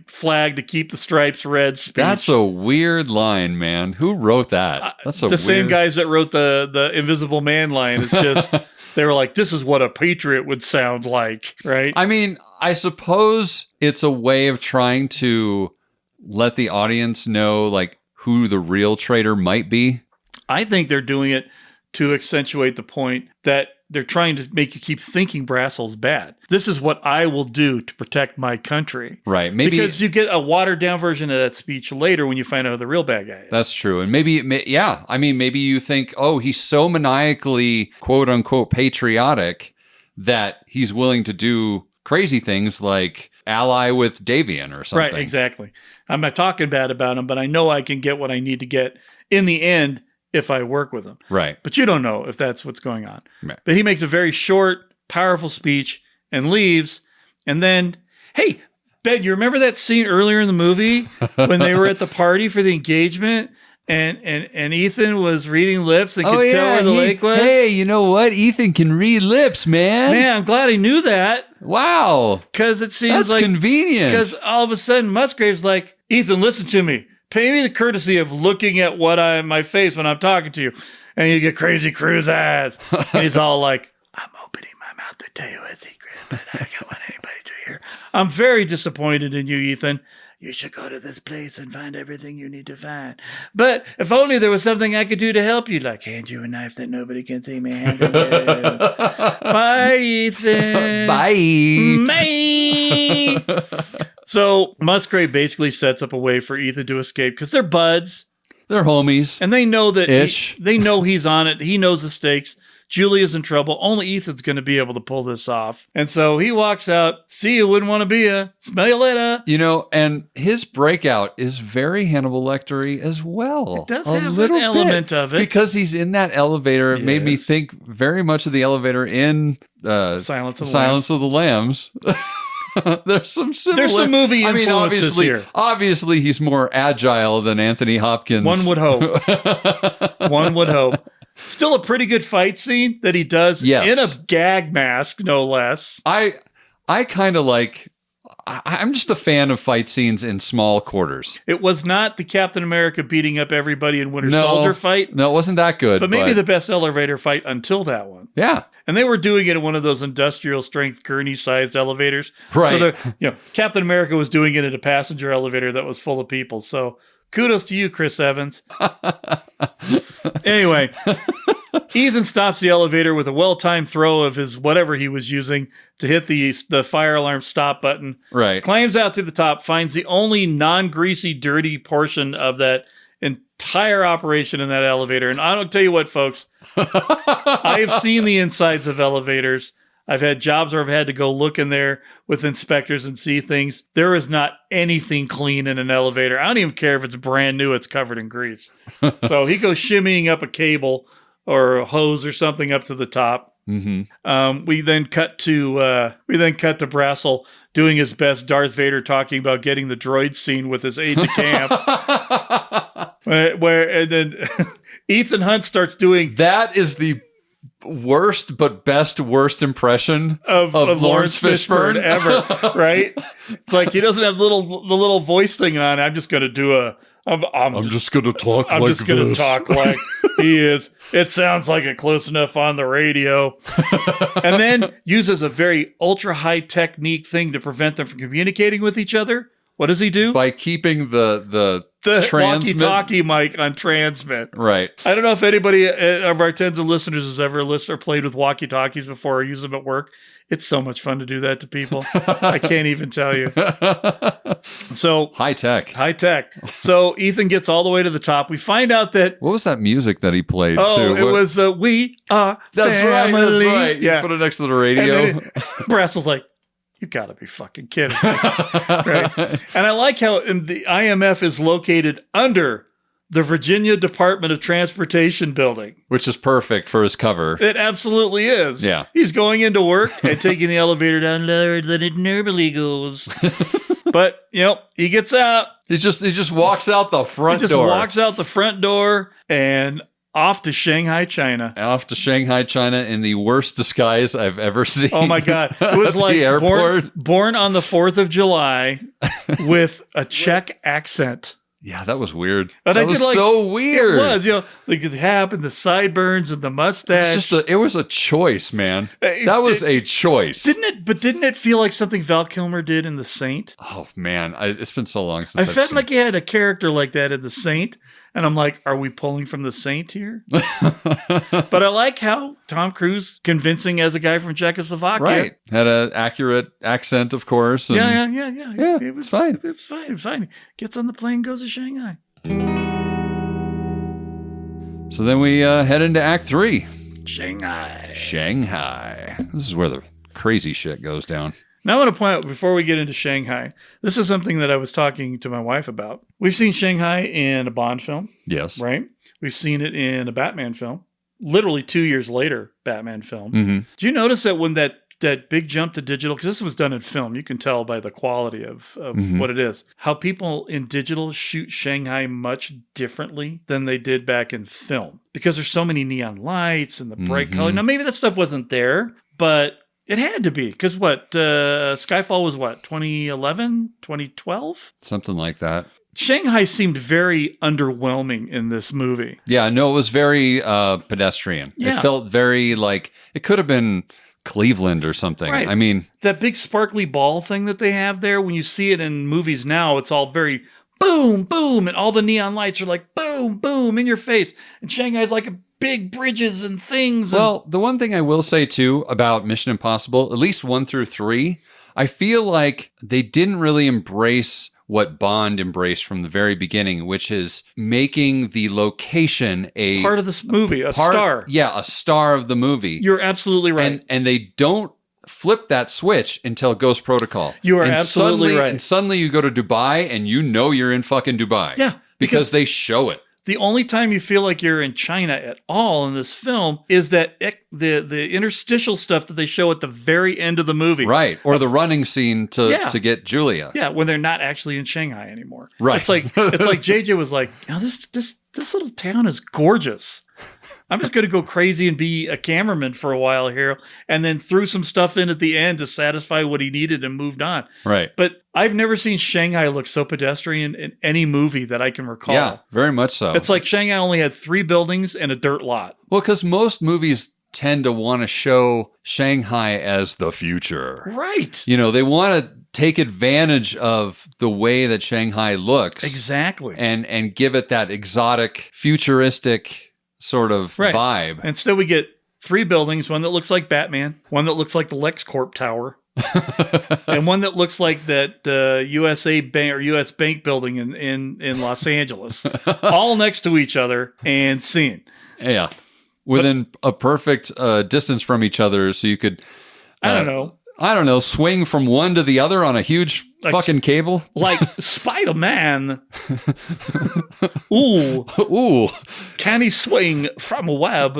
flag to keep the stripes red speech. That's a weird line, man. Who wrote that? That's the same guys that wrote the Invisible Man line. It's just, they were like, this is what a patriot would sound like, right? I mean, I suppose it's a way of trying to let the audience know, like, who the real traitor might be. I think they're doing it to accentuate the point that they're trying to make you keep thinking Brassel's bad. This is what I will do to protect my country. Right. Maybe because you get a watered down version of that speech later when you find out who the real bad guy is. That's true. And maybe you think, oh, he's so maniacally, quote unquote, patriotic that he's willing to do crazy things like ally with Davian or something. Right, exactly. I'm not talking bad about him, but I know I can get what I need to get in the end if I work with him. Right. But you don't know if that's what's going on. Right. But he makes a very short, powerful speech and leaves. And then, hey, Ben, you remember that scene earlier in the movie when they were at the party for the engagement and Ethan was reading lips and could tell where the lake was? Hey, you know what? Ethan can read lips, man. Man, I'm glad I knew that. Wow. Because it seems that's like convenient. Because all of a sudden Musgrave's like, Ethan, listen to me. Pay me the courtesy of looking at my face when I'm talking to you. And you get Crazy Cruise ass. And he's all like, I'm opening my mouth to tell you a secret, but I don't want anybody to hear. I'm very disappointed in you, Ethan. You should go to this place and find everything you need to find. But if only there was something I could do to help you, like hand you a knife that nobody can see me handle. Bye, Ethan. Bye. So Musgrave basically sets up a way for Ethan to escape because they're buds. They're homies. And they know that Ish. they know he's on it. He knows the stakes. Julia's in trouble. Only Ethan's going to be able to pull this off. And so he walks out. See you, wouldn't want to be ya. Smell you later. You know, and his breakout is very Hannibal Lecter-y as well. It does have an element of it. Because he's in that elevator. It made me Yes. think very much of the elevator in Silence of the Lambs. There's some similar. There's some movie I mean, influences here. obviously, he's more agile than Anthony Hopkins. One would hope. One would hope. Still a pretty good fight scene that he does Yes. in a gag mask, no less. I kind of like. I'm just a fan of fight scenes in small quarters. It was not the Captain America beating up everybody in Winter Soldier fight, No, it wasn't that good. but maybe the best elevator fight until that one. Yeah. And they were doing it in one of those industrial strength gurney-sized elevators. Right. So Captain America was doing it in a passenger elevator that was full of people. So kudos to you, Chris Evans. Anyway, Ethan stops the elevator with a well-timed throw of his whatever he was using to hit the fire alarm stop button. Right. Climbs out through the top, finds the only non-greasy, dirty portion of that entire operation in that elevator. And I don't tell you what, folks, I've seen the insides of elevators. I've had jobs where I've had to go look in there with inspectors and see things. There is not anything clean in an elevator. I don't even care if it's brand new, it's covered in grease. So he goes shimmying up a cable or a hose or something up to the top. Mm-hmm. We then cut to Brassel doing his best Darth Vader talking about getting the droid scene with his aide de camp. and then Ethan Hunt starts doing That is the worst impression of Lawrence Fishburne ever, right? It's like he doesn't have the little voice thing on. I'm just going to do I'm just going to talk I'm just going to talk like he is. It sounds like it close enough on the radio. And then uses a very ultra high technique thing to prevent them from communicating with each other. What does he do? By keeping the transmit walkie-talkie mic on transmit. Right. I don't know if anybody of our tens of listeners has ever listened or played with walkie-talkies before or used them at work. It's so much fun to do that to people. I can't even tell you. So high tech. So Ethan gets all the way to the top. We find out that What was that music that he played too? it was We Are That's Family. right. That's right. Yeah. You put it next to the radio. And then Brassel's like, you gotta be fucking kidding me. Right? And I like how the IMF is located under the Virginia Department of Transportation building. Which is perfect for his cover. It absolutely is. Yeah. He's going into work and taking the elevator down lower than it normally goes. But, he gets out. He just walks out the front door. He just walks out the front door and off to Shanghai, China. Off to Shanghai, China in the worst disguise I've ever seen. Oh my God. It was like the airport. Born on the 4th of July with a Czech accent. Yeah, that was weird. And that was so weird. It was, like the hat and the sideburns and the mustache. It was a choice, man. That was a choice. Didn't it feel like something Val Kilmer did in The Saint? Oh man, it's been so long since I felt like he had a character like that in The Saint. And I'm like, are we pulling from The Saint here? But I like how Tom Cruise, convincing as a guy from Czechoslovakia. Right. Had an accurate accent, of course. And Yeah. It was fine. It was fine. Gets on the plane, goes to Shanghai. So then we head into Act 3. Shanghai. This is where the crazy shit goes down. Now I want to point out, before we get into Shanghai, this is something that I was talking to my wife about. We've seen Shanghai in a Bond film. Yes. Right? We've seen it in a Batman film. Literally 2 years later, Batman film. Mm-hmm. Do you notice that when that big jump to digital, because this was done in film, you can tell by the quality of what it is, how people in digital shoot Shanghai much differently than they did back in film. Because there's so many neon lights and the bright color. Now, maybe that stuff wasn't there, but it had to be, because Skyfall was 2011, 2012? Something like that. Shanghai seemed very underwhelming in this movie. Yeah, no, it was very pedestrian. Yeah. It felt very like, it could have been Cleveland or something. Right. I mean, that big sparkly ball thing that they have there, when you see it in movies now, it's all very boom, boom, and all the neon lights are like boom, boom in your face. And Shanghai's like big bridges and things. Well, the one thing I will say too about Mission Impossible, at least 1 through 3, I feel like they didn't really embrace what Bond embraced from the very beginning, which is making the location a part of this movie, a star. Yeah, a star of the movie. You're absolutely right. And they don't flip that switch until Ghost Protocol. You are absolutely right. And suddenly you go to Dubai and you know you're in fucking Dubai. Yeah. Because they show it. The only time you feel like you're in China at all in this film is that the interstitial stuff that they show at the very end of the movie. Right. Or the running scene to get Julia. Yeah, when they're not actually in Shanghai anymore. Right. It's like JJ was like, this little town is gorgeous. I'm just going to go crazy and be a cameraman for a while here, and then threw some stuff in at the end to satisfy what he needed and moved on. Right. But I've never seen Shanghai look so pedestrian in any movie that I can recall. Yeah, very much so. It's like Shanghai only had 3 buildings and a dirt lot. Well, because most movies tend to want to show Shanghai as the future. Right. You know, they want to take advantage of the way that Shanghai looks. Exactly. And give it that exotic, futuristic sort of vibe. Instead, we get 3 buildings, one that looks like Batman, one that looks like the LexCorp Tower, and one that looks like that USA Bank or US Bank building in Los Angeles, all next to each other and seen. Yeah. Within a perfect distance from each other, so you could... I don't know, swing from one to the other on a huge fucking cable? Like Spider-Man. Ooh. Can he swing from a web?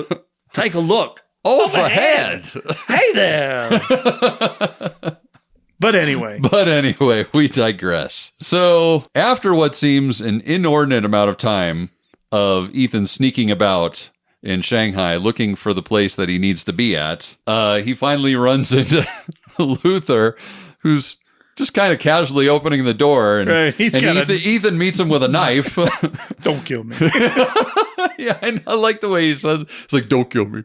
Take a look. Overhead. Hey there. But anyway, we digress. So after what seems an inordinate amount of time of Ethan sneaking about in Shanghai looking for the place that he needs to be at, he finally runs into Luther, who's just kind of casually opening the door, and Ethan meets him with a knife. Don't kill me. Yeah, I like the way he says, it's like, don't kill me.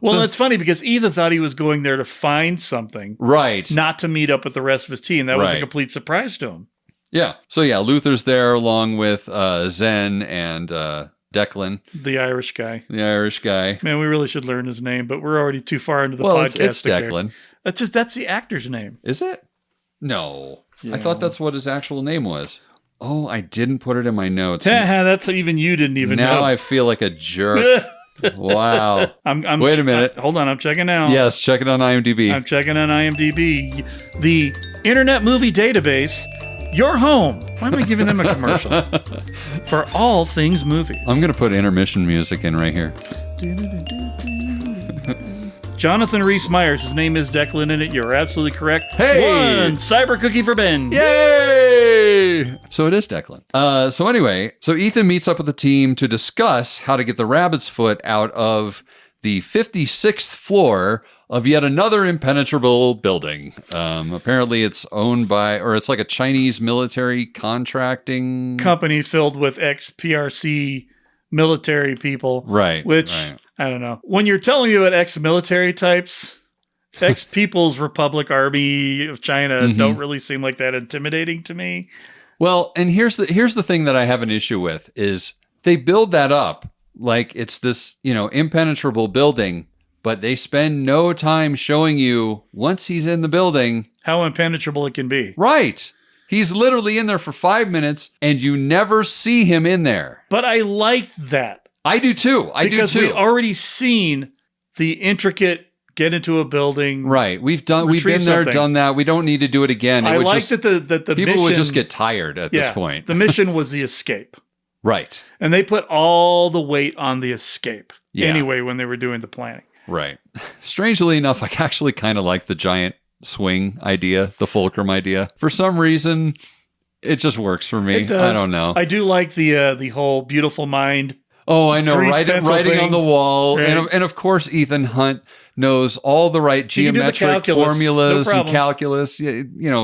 Well, it's funny because Ethan thought he was going there to find something. Right. Not to meet up with the rest of his team. That was a complete surprise to him. Yeah. So yeah, Luther's there along with Zen and Declan. The Irish guy. Man, we really should learn his name, but we're already too far into the podcast. It's Declan. That's the actor's name. Is it? No. Yeah. I thought that's what his actual name was. Oh, I didn't put it in my notes. That's even you didn't even know. Now I feel like a jerk. Wow. Wait a minute. Hold on, I'm checking now. Yes, check it on IMDb. I'm checking on IMDb. The Internet Movie Database. Your home. Why am I giving them a commercial? For all things movies. I'm going to put intermission music in right here. Jonathan Rhys Meyers. His name is Declan in it. You're absolutely correct. Hey! 1 cyber cookie for Ben. Yay! So it is Declan. So anyway, Ethan meets up with the team to discuss how to get the rabbit's foot out of the 56th floor of yet another impenetrable building. Apparently it's owned by, or it's like a Chinese military contracting company filled with ex-PRC military people. Right. Which, I don't know. When you're telling me about ex-military types, ex-People's Republic Army of China don't really seem like that intimidating to me. Well, and here's the thing that I have an issue with is they build that up like it's this, impenetrable building, but they spend no time showing you once he's in the building how impenetrable it can be. Right. He's literally in there for 5 minutes and you never see him in there. But I like that. I do too. Because we've already seen the intricate get into a building. Right. We've been there, done that. We don't need to do it again. I like that the people mission would just get tired at this point. The mission was the escape. Right. And they put all the weight on the escape anyway when they were doing the planning. Right. Strangely enough, I actually kind of like the giant swing idea, the fulcrum idea. For some reason, it just works for me. It does. I don't know. I do like the whole beautiful mind. Oh, I know. Writing on the wall. Right. And of course, Ethan Hunt knows all the right geometric formulas and calculus,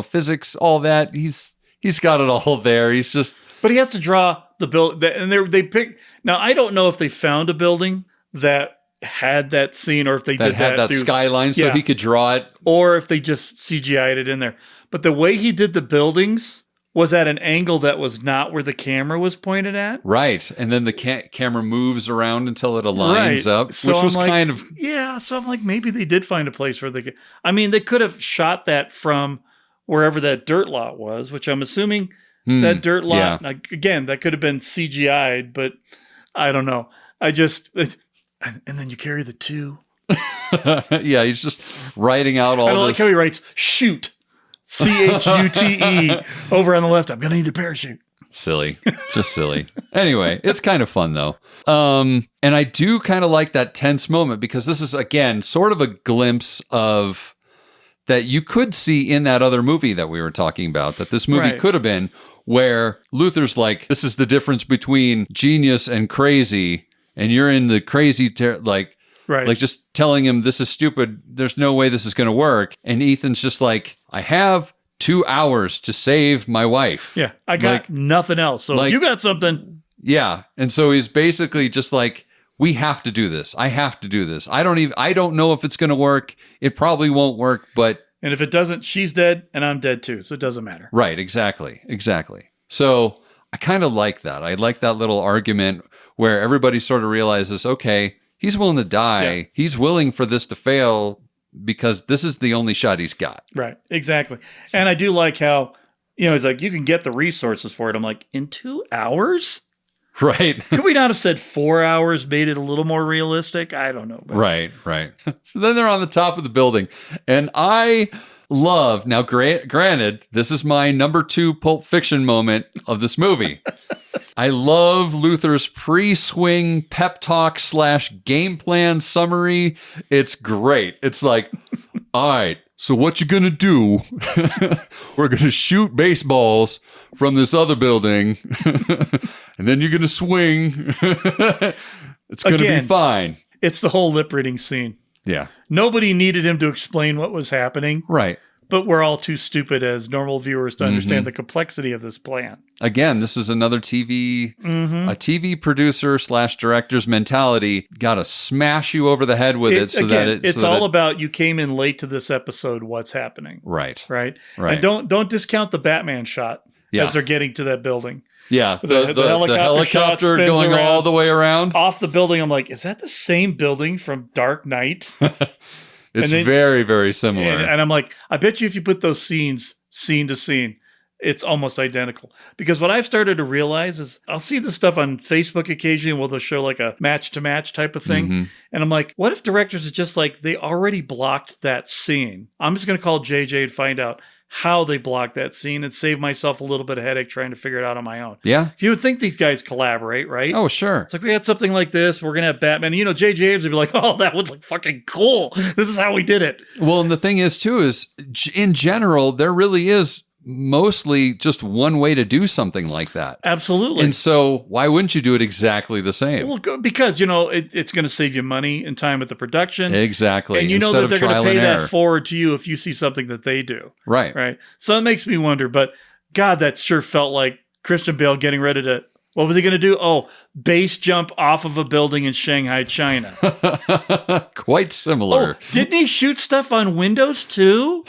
physics, all that. He's got it all there. He's just... But he has to draw the build, and they pick. Now I don't know if they found a building that had that scene, or if they did had that through, skyline, so he could draw it, or if they just CGI'd it in there. But the way he did the buildings was at an angle that was not where the camera was pointed at. Right, and then the camera moves around until it aligns up, so which was kind of So I'm like, maybe they did find a place where they could. I mean, they could have shot that from wherever that dirt lot was, which I'm assuming that dirt lot, again, that could have been CGI'd, but I don't know. And then you carry the 2. Yeah, he's just writing out all I this. like how he writes shoot, CHUTE over on the left. I'm going to need a parachute. Silly. Just silly. Anyway, it's kind of fun though. And I do kind of like that tense moment because this is, again, sort of a glimpse of that you could see in that other movie that we were talking about, that this movie could have been, where Luther's like, this is the difference between genius and crazy, and you're in the crazy, like just telling him this is stupid, there's no way this is going to work. And Ethan's just like, I have 2 hours to save my wife. Yeah, I got nothing else. So if you got something. Yeah. And so he's basically just like, we have to do this. I have to do this. I don't know if it's going to work. It probably won't work, but. And if it doesn't, she's dead and I'm dead too. So it doesn't matter. Right. Exactly. So I kind of like that. I like that little argument where everybody sort of realizes, okay, he's willing to die. Yeah. He's willing for this to fail because this is the only shot he's got. Right. Exactly. And I do like how, he's like, you can get the resources for it. I'm like, in 2 hours? Right. Could we not have said 4 hours, made it a little more realistic? I don't know. Right. So then they're on the top of the building. And I love, now granted, this is my number 2 Pulp Fiction moment of this movie. I love Luther's pre-swing pep talk / game plan summary. It's great. It's like, all right, so what you gonna do? We're gonna shoot baseballs from this other building, and then you're gonna swing. It's gonna be fine. It's the whole lip reading scene. Yeah. Nobody needed him to explain what was happening. Right. But we're all too stupid as normal viewers to understand the complexity of this plan. Again, this is another a TV producer / director's mentality. Got to smash you over the head with it it's all about you came in late to this episode. What's happening? Right. And don't discount the Batman shot as they're getting to that building. Yeah, the helicopter going all the way around off the building. I'm like, is that the same building from Dark Knight? It's very, very similar. And I'm like, I bet you if you put those scenes scene to scene, it's almost identical. Because what I've started to realize is I'll see this stuff on Facebook occasionally where they'll show like a match to match type of thing. And I'm like, what if directors are just like, they already blocked that scene? I'm just going to call JJ and find out how they blocked that scene and save myself a little bit of headache trying to figure it out on my own. Yeah. You would think these guys collaborate, right? Oh, sure. It's like, we had something like this. We're going to have Batman. And, J.J. Abrams would be like, oh, that was like fucking cool. This is how we did it. Well, and the thing is, too, is in general, there really is mostly just one way to do something like that. Absolutely. And so why wouldn't you do it exactly the same? Well, because, it's going to save you money and time at the production. Exactly. And that they're going to pay that forward to you if you see something that they do. Right. So it makes me wonder, but God, that sure felt like Christian Bale getting ready to, what was he going to do? Oh, base jump off of a building in Shanghai, China. Quite similar. Oh, didn't he shoot stuff on windows too?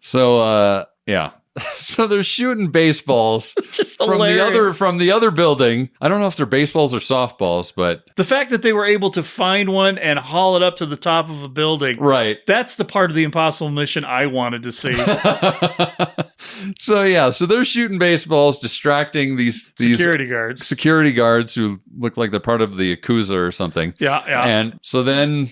So, yeah. So they're shooting baseballs from the other building. I don't know if they're baseballs or softballs, but the fact that they were able to find one and haul it up to the top of a building, right? That's the part of the impossible mission I wanted to see. So they're shooting baseballs, distracting these security guards who look like they're part of the Yakuza or something. Yeah. And so then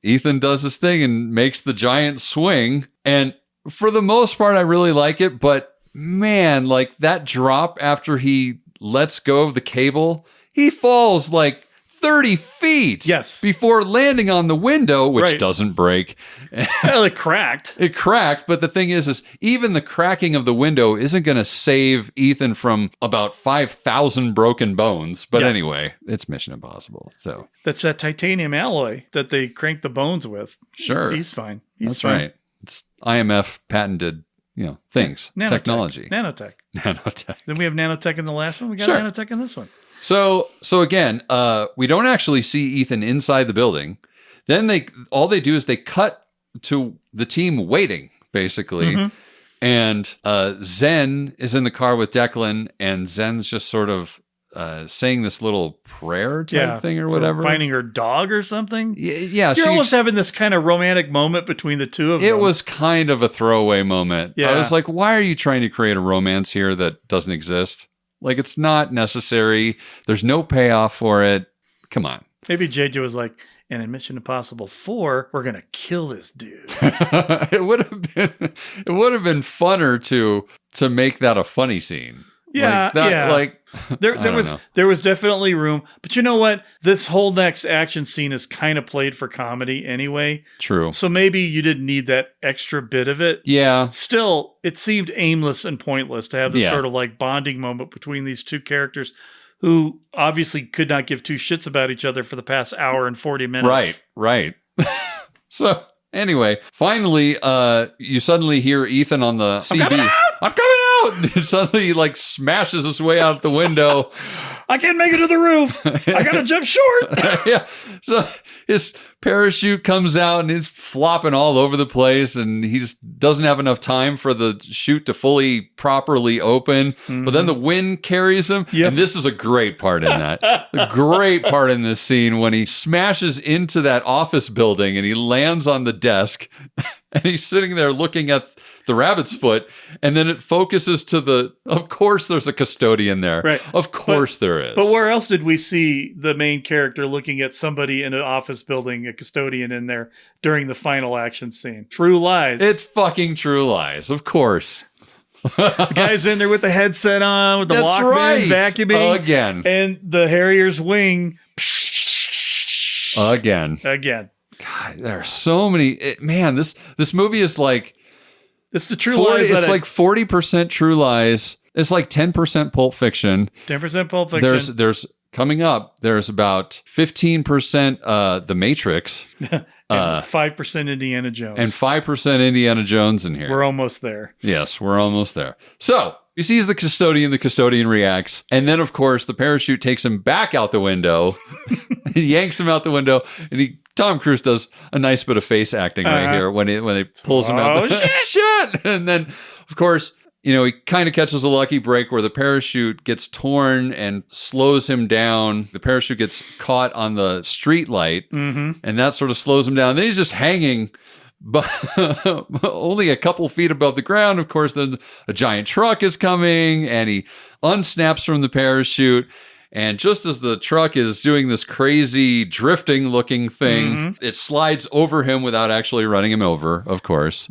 Ethan does his thing and makes the giant swing. And for the most part, I really like it. But man, like that drop after he lets go of the cable, he falls like 30 feet. Yes. Before landing on the window, which doesn't break. Well, it cracked. It cracked. But the thing is even the cracking of the window isn't going to save Ethan from about 5,000 broken bones. But anyway, it's Mission Impossible. So that's that titanium alloy that they crank the bones with. Sure. He's fine. That's fine. Right. It's IMF patented, things, technology. Nanotech. Nanotech. Then we have nanotech in the last one. We got nanotech in this one. So again, we don't actually see Ethan inside the building. Then all they do is they cut to the team waiting, basically. And Zen is in the car with Declan, and Zen's just sort of saying this little prayer type thing or whatever. Finding her dog or something. Yeah. You're almost having this kind of romantic moment between the two of them. It was kind of a throwaway moment. Yeah. I was like, why are you trying to create a romance here that doesn't exist? Like, it's not necessary. There's no payoff for it. Come on. Maybe JJ was like, and in Mission Impossible 4, we're gonna kill this dude. It would have been funner to make that a funny scene. Yeah, there was definitely room, but you know what? This whole next action scene is kind of played for comedy anyway. True. So maybe you didn't need that extra bit of it. Yeah. Still, it seemed aimless and pointless to have this sort of like bonding moment between these two characters who obviously could not give two shits about each other for the past hour and 40 minutes. Right. So anyway, finally, you suddenly hear Ethan on the CB. I'm coming out! And suddenly he like smashes his way out the window. I can't make it to the roof. I gotta jump short. Yeah. So his parachute comes out and he's flopping all over the place, and he just doesn't have enough time for the chute to fully properly open. Mm-hmm. But then the wind carries him. Yep. And this is a great part in that. A great part in this scene when he smashes into that office building and he lands on the desk and he's sitting there looking at the rabbit's foot, and then it focuses to of course there's a custodian there. Right. Of course there is. But where else did we see the main character looking at somebody in an office building, a custodian in there during the final action scene? True Lies. It's fucking True Lies, of course. The guy's in there with the headset on, with the Walkman vacuuming. Again. And the Harrier's wing. Again. God, there are so many. This movie is like... It's the True Lies. It's like 40% True Lies. It's like 10% Pulp Fiction. 10% Pulp Fiction. There's coming up. There's about 15% The Matrix. And 5% Indiana Jones. And 5% Indiana Jones in here. We're almost there. Yes, we're almost there. So he sees the custodian reacts, and then of course the parachute takes him back out the window. He yanks him out the window, and Tom Cruise does a nice bit of face acting right here when he pulls him out. Shit! And then, of course, he kind of catches a lucky break where the parachute gets torn and slows him down. The parachute gets caught on the street light, and that sort of slows him down. Then he's just hanging, but only a couple feet above the ground. Of course, then a giant truck is coming, and he unsnaps from the parachute. And just as the truck is doing this crazy drifting looking thing, it slides over him without actually running him over, of course.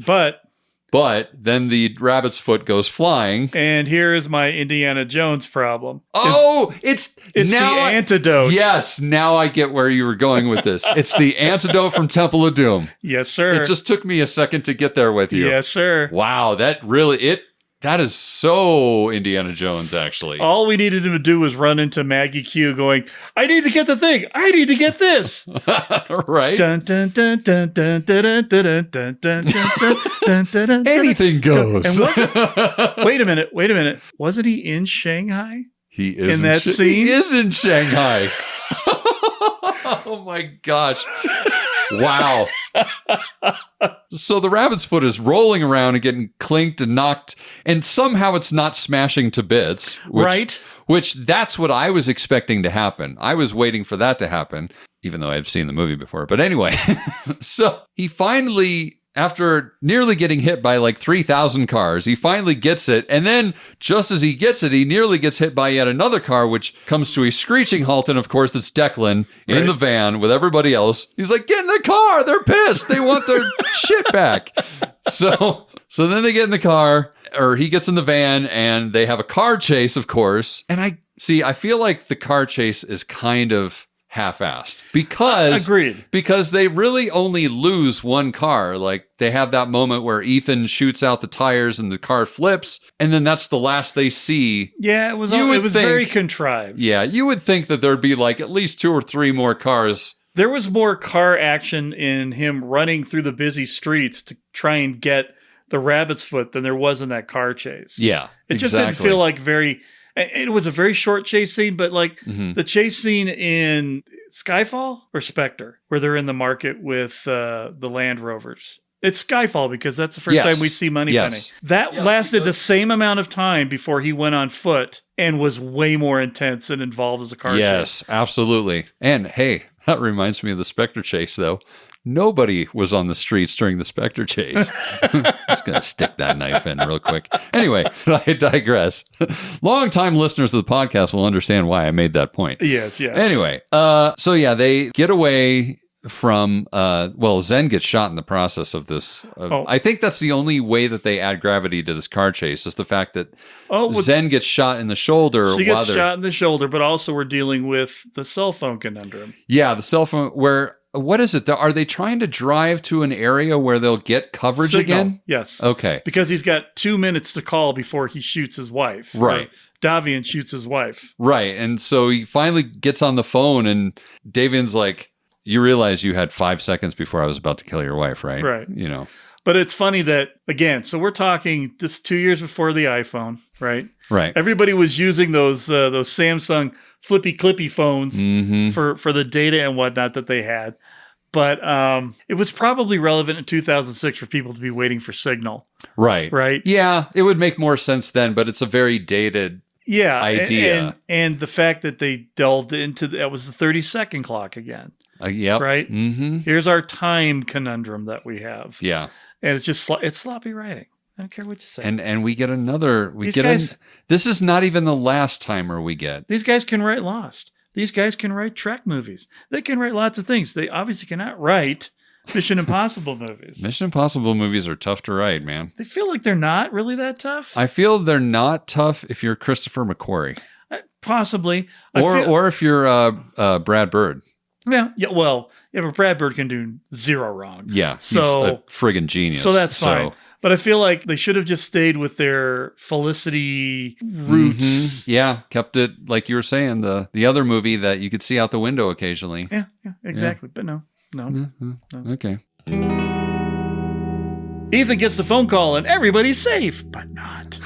But then the rabbit's foot goes flying. And here is my Indiana Jones problem. It's the antidote. Yes, now I get where you were going with this. It's the antidote from Temple of Doom. Yes, sir. It just took me a second to get there with you. Yes, sir. Wow, that is so Indiana Jones, actually. All we needed him to do was run into Maggie Q going, I need to get the thing. I need to get this. Right? Dun, dun, dun, dun, dun, dun, dun, dun, dun, dun, dun, dun, anything goes. And wait a minute. Wasn't he in Shanghai? He is in that scene? He is in Shanghai. Oh my gosh. Wow. So the rabbit's foot is rolling around and getting clinked and knocked, and somehow it's not smashing to bits. Which that's what I was expecting to happen. I was waiting for that to happen, even though I've seen the movie before. But anyway, so he finally... After nearly getting hit by like 3,000 cars, he finally gets it. And then just as he gets it, he nearly gets hit by yet another car, which comes to a screeching halt. And of course, it's Declan in the van with everybody else. He's like, get in the car. They're pissed. They want their shit back. So then they get in the car, or he gets in the van, and they have a car chase, of course. And I feel like the car chase is kind of half-assed because they really only lose one car. Like, they have that moment where Ethan shoots out the tires and the car flips, and then that's the last they see. Yeah, it was very contrived. Yeah, you would think that there'd be like at least 2 or 3 more cars. There was more car action in him running through the busy streets to try and get the rabbit's foot than there was in that car chase. Yeah, it just didn't feel like it was a very short chase scene, but like the chase scene in Skyfall or Spectre, where they're in the market with the Land Rovers. It's Skyfall, because that's the first time we see Moneypenny. That lasted the same amount of time before he went on foot and was way more intense and involved as a car chase. Yes, absolutely. And hey, that reminds me of the Spectre chase, though. Nobody was on the streets during the Spectre chase. Just going to stick that knife in real quick. Anyway, I digress. Long-time listeners of the podcast will understand why I made that point. Yes. Anyway, so yeah, they get away from, Zen gets shot in the process of this. I think that's the only way that they add gravity to this car chase, is the fact that Zen gets shot in the shoulder. She gets shot in the shoulder, but also we're dealing with the cell phone conundrum. Yeah, the cell phone where... What is it? Are they trying to drive to an area where they'll get coverage again? Yes. Okay. Because he's got 2 minutes to call before he shoots his wife. Right. Davian shoots his wife. Right. And so he finally gets on the phone and Davian's like, you realize you had 5 seconds before I was about to kill your wife, right? Right. You know. But it's funny that, again, so we're talking this 2 years before the iPhone, right? Right. Everybody was using those Samsung flippy clippy phones for the data and whatnot that they had. But it was probably relevant in 2006 for people to be waiting for signal. Right. Right. Yeah, it would make more sense then, but it's a very dated idea. And the fact that they delved into that was the 30-second clock again. Yep. Right. Mm-hmm. Here's our time conundrum that we have. Yeah. And it's just it's sloppy writing. I don't care what you say. And we get another. This is not even the last timer we get. These guys can write Lost. These guys can write Trek movies. They can write lots of things. They obviously cannot write Mission Impossible movies. Mission Impossible movies are tough to write, man. They feel like they're not really that tough. I feel they're not tough if you're Christopher McQuarrie. Possibly. Or if you're Brad Bird. Yeah, but Brad Bird can do zero wrong. Yeah, he's a friggin' genius. So that's fine. But I feel like they should have just stayed with their Felicity roots. Mm-hmm. Yeah, kept it like you were saying, the other movie that you could see out the window occasionally. Yeah, exactly. Yeah. But no. Mm-hmm. Okay. Ethan gets the phone call and everybody's safe, but not.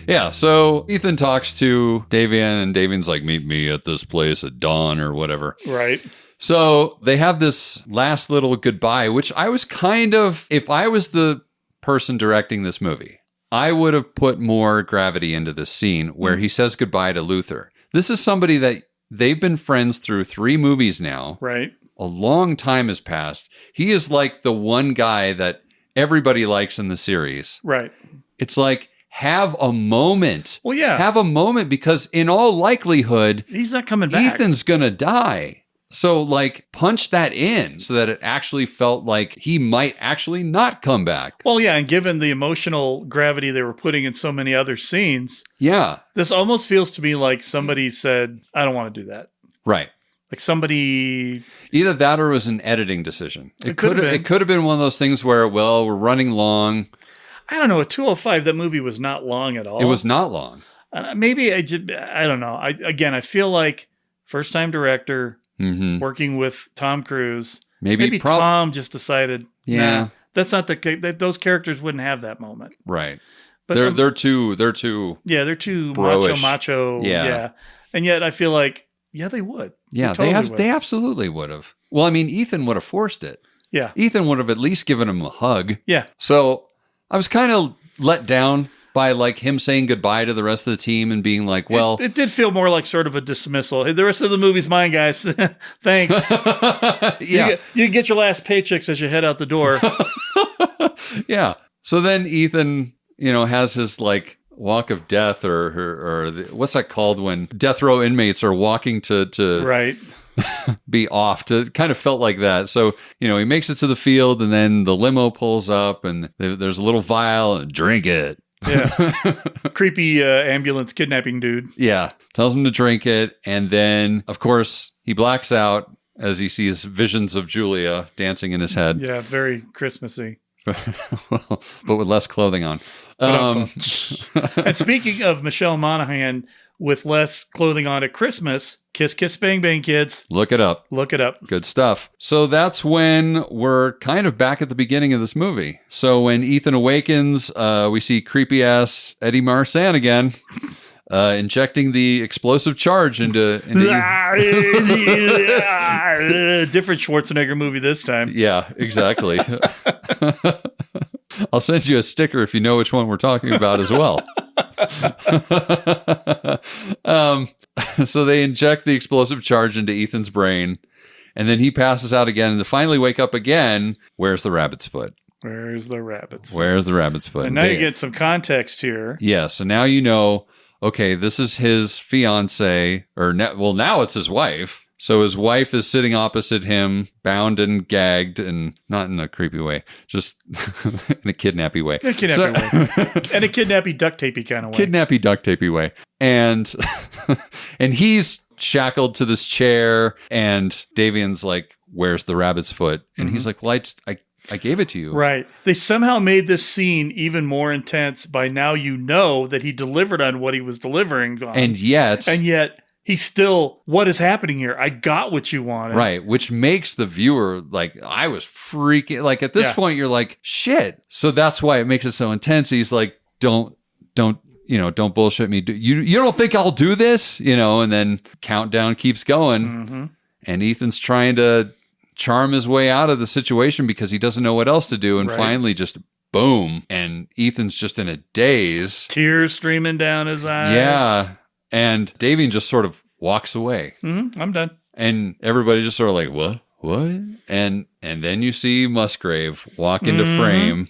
Yeah, so Ethan talks to Davian, and Davian's like, meet me at this place at dawn or whatever. Right. So they have this last little goodbye, which I was if I was the person directing this movie, I would have put more gravity into this scene where he says goodbye to Luther. This is somebody that they've been friends through 3 movies now. Right. A long time has passed. He is like the one guy that everybody likes in the series. Right. It's like, have a moment. Well, yeah. Have a moment, because in all likelihood, he's not coming back. Ethan's going to die. So, like, punch that in so that it actually felt like he might actually not come back. Well, yeah, and given the emotional gravity they were putting in so many other scenes, yeah, this almost feels to me like somebody said, I don't want to do that. Right. Like somebody... Either that or it was an editing decision. It could have been one of those things where, we're running long. I don't know. At 2:05, that movie was not long at all. It was not long. Maybe I don't know. I feel like first-time director... Mm-hmm. Working with Tom Cruise. Maybe Tom just decided, yeah, that's not those characters wouldn't have that moment. Right. But they're too yeah, they're too bro-ish. macho. Yeah. And yet I feel like, yeah, they would. Yeah, they absolutely would have. Well, I mean, Ethan would have forced it. Yeah. Ethan would have at least given him a hug. Yeah. So I was kind of let down by like him saying goodbye to the rest of the team and being like, well... It did feel more like sort of a dismissal. Hey, the rest of the movie's mine, guys. Thanks. Yeah. You get your last paychecks as you head out the door. Yeah. So then Ethan, has his like walk of death or what's that called when death row inmates are walking to right. be off. To kind of felt like that. So, he makes it to the field and then the limo pulls up and there's a little vial and drink it. Yeah. Creepy ambulance kidnapping dude. Yeah. Tells him to drink it. And then, of course, he blacks out as he sees visions of Julia dancing in his head. Yeah. Very Christmassy. Well, but with less clothing on. And speaking of Michelle Monaghan with less clothing on at Christmas, kiss, kiss, bang, bang, kids. Look it up. Good stuff. So that's when we're kind of back at the beginning of this movie. So when Ethan awakens, we see creepy ass Eddie Marsan again. injecting the explosive charge into Different Schwarzenegger movie this time. Yeah, exactly. I'll send you a sticker if you know which one we're talking about as well. So they inject the explosive charge into Ethan's brain, and then he passes out again, and to finally wake up again, where's the rabbit's foot? Where's the rabbit's foot? Where's the rabbit's foot? And now you get some context here. Yeah, so now you know, okay, this is his fiance, now it's his wife. So his wife is sitting opposite him, bound and gagged, and not in a creepy way, just in a kidnappy way. In a kidnappy way. And a kidnappy, duct tapey kind of way. Kidnappy, duct tapey way. And and he's shackled to this chair, and Davian's like, where's the rabbit's foot? And he's like, well, I gave it to you. Right. They somehow made this scene even more intense by now you know that he delivered on what he was delivering on. And yet he's still, what is happening here? I got what you wanted. Right. Which makes the viewer, like, I was freaking, like, at this point, you're like, shit. So that's why it makes it so intense. He's like, don't bullshit me. You don't think I'll do this? And then countdown keeps going. Mm-hmm. And Ethan's trying to charm his way out of the situation because he doesn't know what else to do. And finally just boom. And Ethan's just in a daze. Tears streaming down his eyes. Yeah. And Davian just sort of walks away. Mm-hmm. I'm done. And everybody just sort of like, what? And then you see Musgrave walk into frame.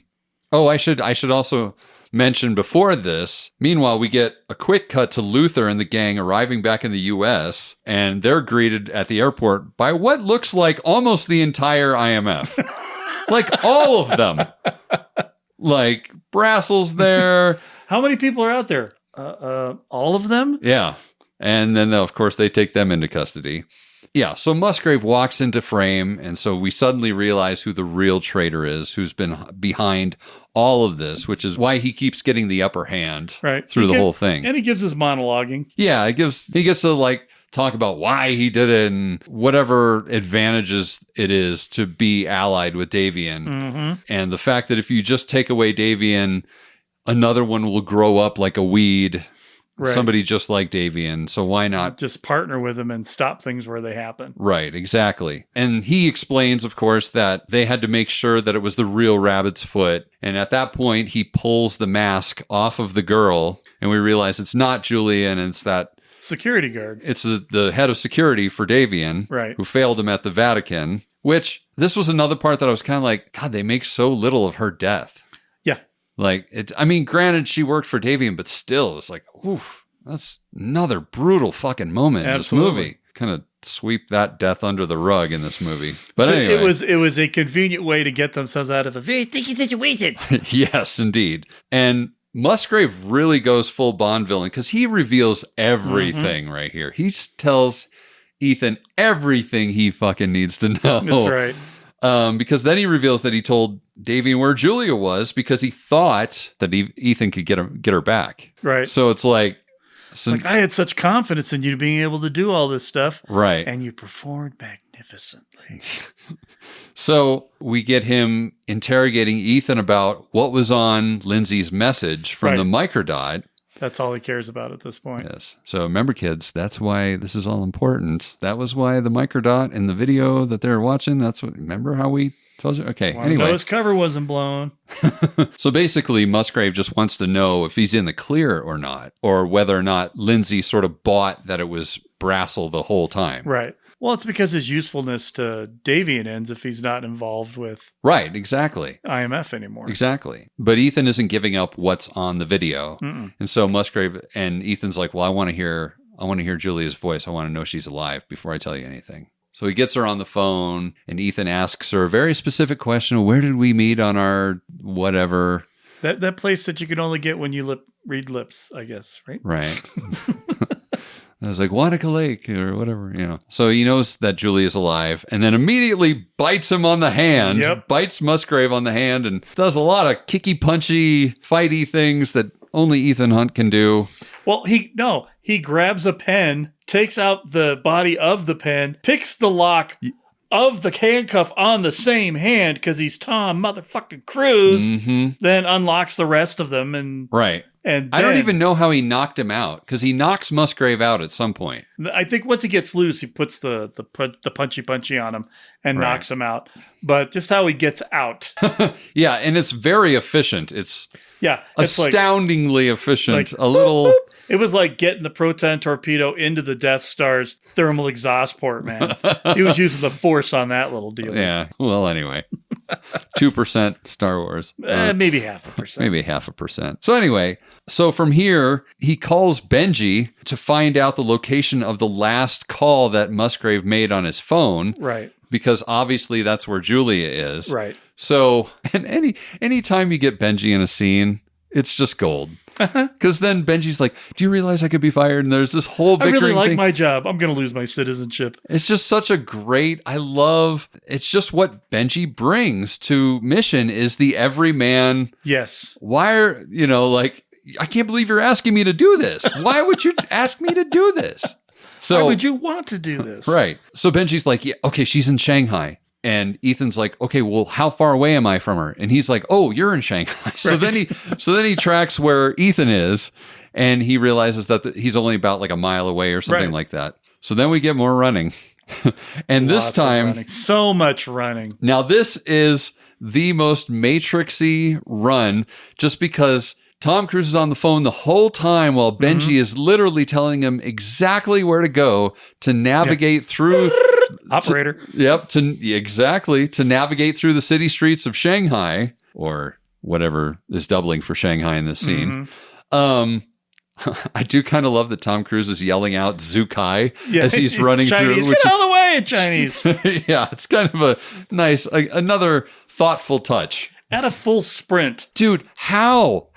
Oh, I should also mention before this, meanwhile, we get a quick cut to Luther and the gang arriving back in the U.S., and they're greeted at the airport by what looks like almost the entire IMF. Like all of them. Like Brassel's there. How many people are out there? All of them? Yeah. And then, of course, they take them into custody. Yeah, so Musgrave walks into frame, and so we suddenly realize who the real traitor is, who's been behind all of this, which is why he keeps getting the upper hand through the whole thing. And he gives his monologuing. Yeah, he gets to, like, talk about why he did it and whatever advantages it is to be allied with Davian. Mm-hmm. And the fact that if you just take away Davian, another one will grow up like a weed. Right. Somebody just like Davian. So why not just partner with him and stop things where they happen? Right, exactly. And he explains, of course, that they had to make sure that it was the real rabbit's foot. And at that point, he pulls the mask off of the girl, and we realize it's not Julian, it's that security guard. It's the head of security for Davian, right, who failed him at the Vatican, which this was another part that I was kind of like, God, they make so little of her death. Like, granted, she worked for Davian, but still, it's like, oof, that's another brutal fucking moment in this movie. Kind of sweep that death under the rug in this movie. But so anyway. It was a convenient way to get themselves out of a very sticky situation. Yes, indeed. And Musgrave really goes full Bond villain because he reveals everything right here. He tells Ethan everything he fucking needs to know. That's right. Because then he reveals that he told Davian where Julia was because he thought that Ethan could get her back. Right. So it's like, I had such confidence in you being able to do all this stuff. Right. And you performed magnificently. So we get him interrogating Ethan about what was on Lindsay's message from the microdot. That's all he cares about at this point. Yes. So remember, kids, that's why this is all important. That was why the microdot in the video that they're watching, remember how we told you? Okay, anyway. His cover wasn't blown. So basically, Musgrave just wants to know if he's in the clear or not, or whether or not Lindsay sort of bought that it was Brassel the whole time. Right. Well, it's because his usefulness to Davian ends if he's not involved with right, exactly. IMF anymore. Exactly. But Ethan isn't giving up what's on the video. Mm-mm. And so Musgrave and Ethan's like, well, I want to hear Julia's voice. I want to know she's alive before I tell you anything. So he gets her on the phone, and Ethan asks her a very specific question. Where did we meet on our whatever? That place that you can only get when you read lips, I guess, right? Right. I was like, Wanaka Lake or whatever, So he knows that Julia's alive and then immediately bites him on the hand, bites Musgrave on the hand and does a lot of kicky, punchy, fighty things that only Ethan Hunt can do. Well, he grabs a pen, takes out the body of the pen, picks the lock of the handcuff on the same hand because he's Tom motherfucking Cruise, then unlocks the rest of them and... Right. And I don't then- even know how he knocked him out, because he knocks Musgrave out at some point. I think once he gets loose, he puts the punchy on him and Right. knocks him out. But just how he gets out. Yeah, and it's very efficient. It's Yeah. It's astoundingly efficient. like, A little... boop, boop. It was like getting the proton torpedo into the Death Star's thermal exhaust port, man. He was using the force on that little deal. Yeah. Well, anyway, 2% Star Wars. Maybe 0.5%. Maybe 0.5%. So anyway, so from here, he calls Benji to find out the location of the last call that Musgrave made on his phone. Right. Because obviously that's where Julia is. Right. So, and any time you get Benji in a scene, it's just gold. Because then Benji's like, do you realize I could be fired? And there's this whole I bickering really like thing. my job. I'm going to lose my citizenship. It's just such a great, it's just what Benji brings to Mission is the everyman. Yes. Why are, like, I can't believe you're asking me to do this. Why would you ask me to do this? So, why would you want to do this? Right. So Benji's like, yeah, okay, she's in Shanghai. And Ethan's like, okay, well, how far away am I from her? And he's like, oh, you're in Shanghai. So then he tracks where Ethan is, and he realizes that he's only about like a mile away or something like that. So then we get more running. And Lots this of time, running. So much running. now this is the most Matrixy run, just because Tom Cruise is on the phone the whole time while Benji is literally telling him exactly where to go to navigate through. Operator. To navigate through the city streets of Shanghai, or whatever is doubling for Shanghai in this scene. I do kind of love that Tom Cruise is yelling out Zukai as he's running Chinese. through. Get out of the way, Chinese. Yeah, it's kind of a nice, another thoughtful touch. At a full sprint. Dude, how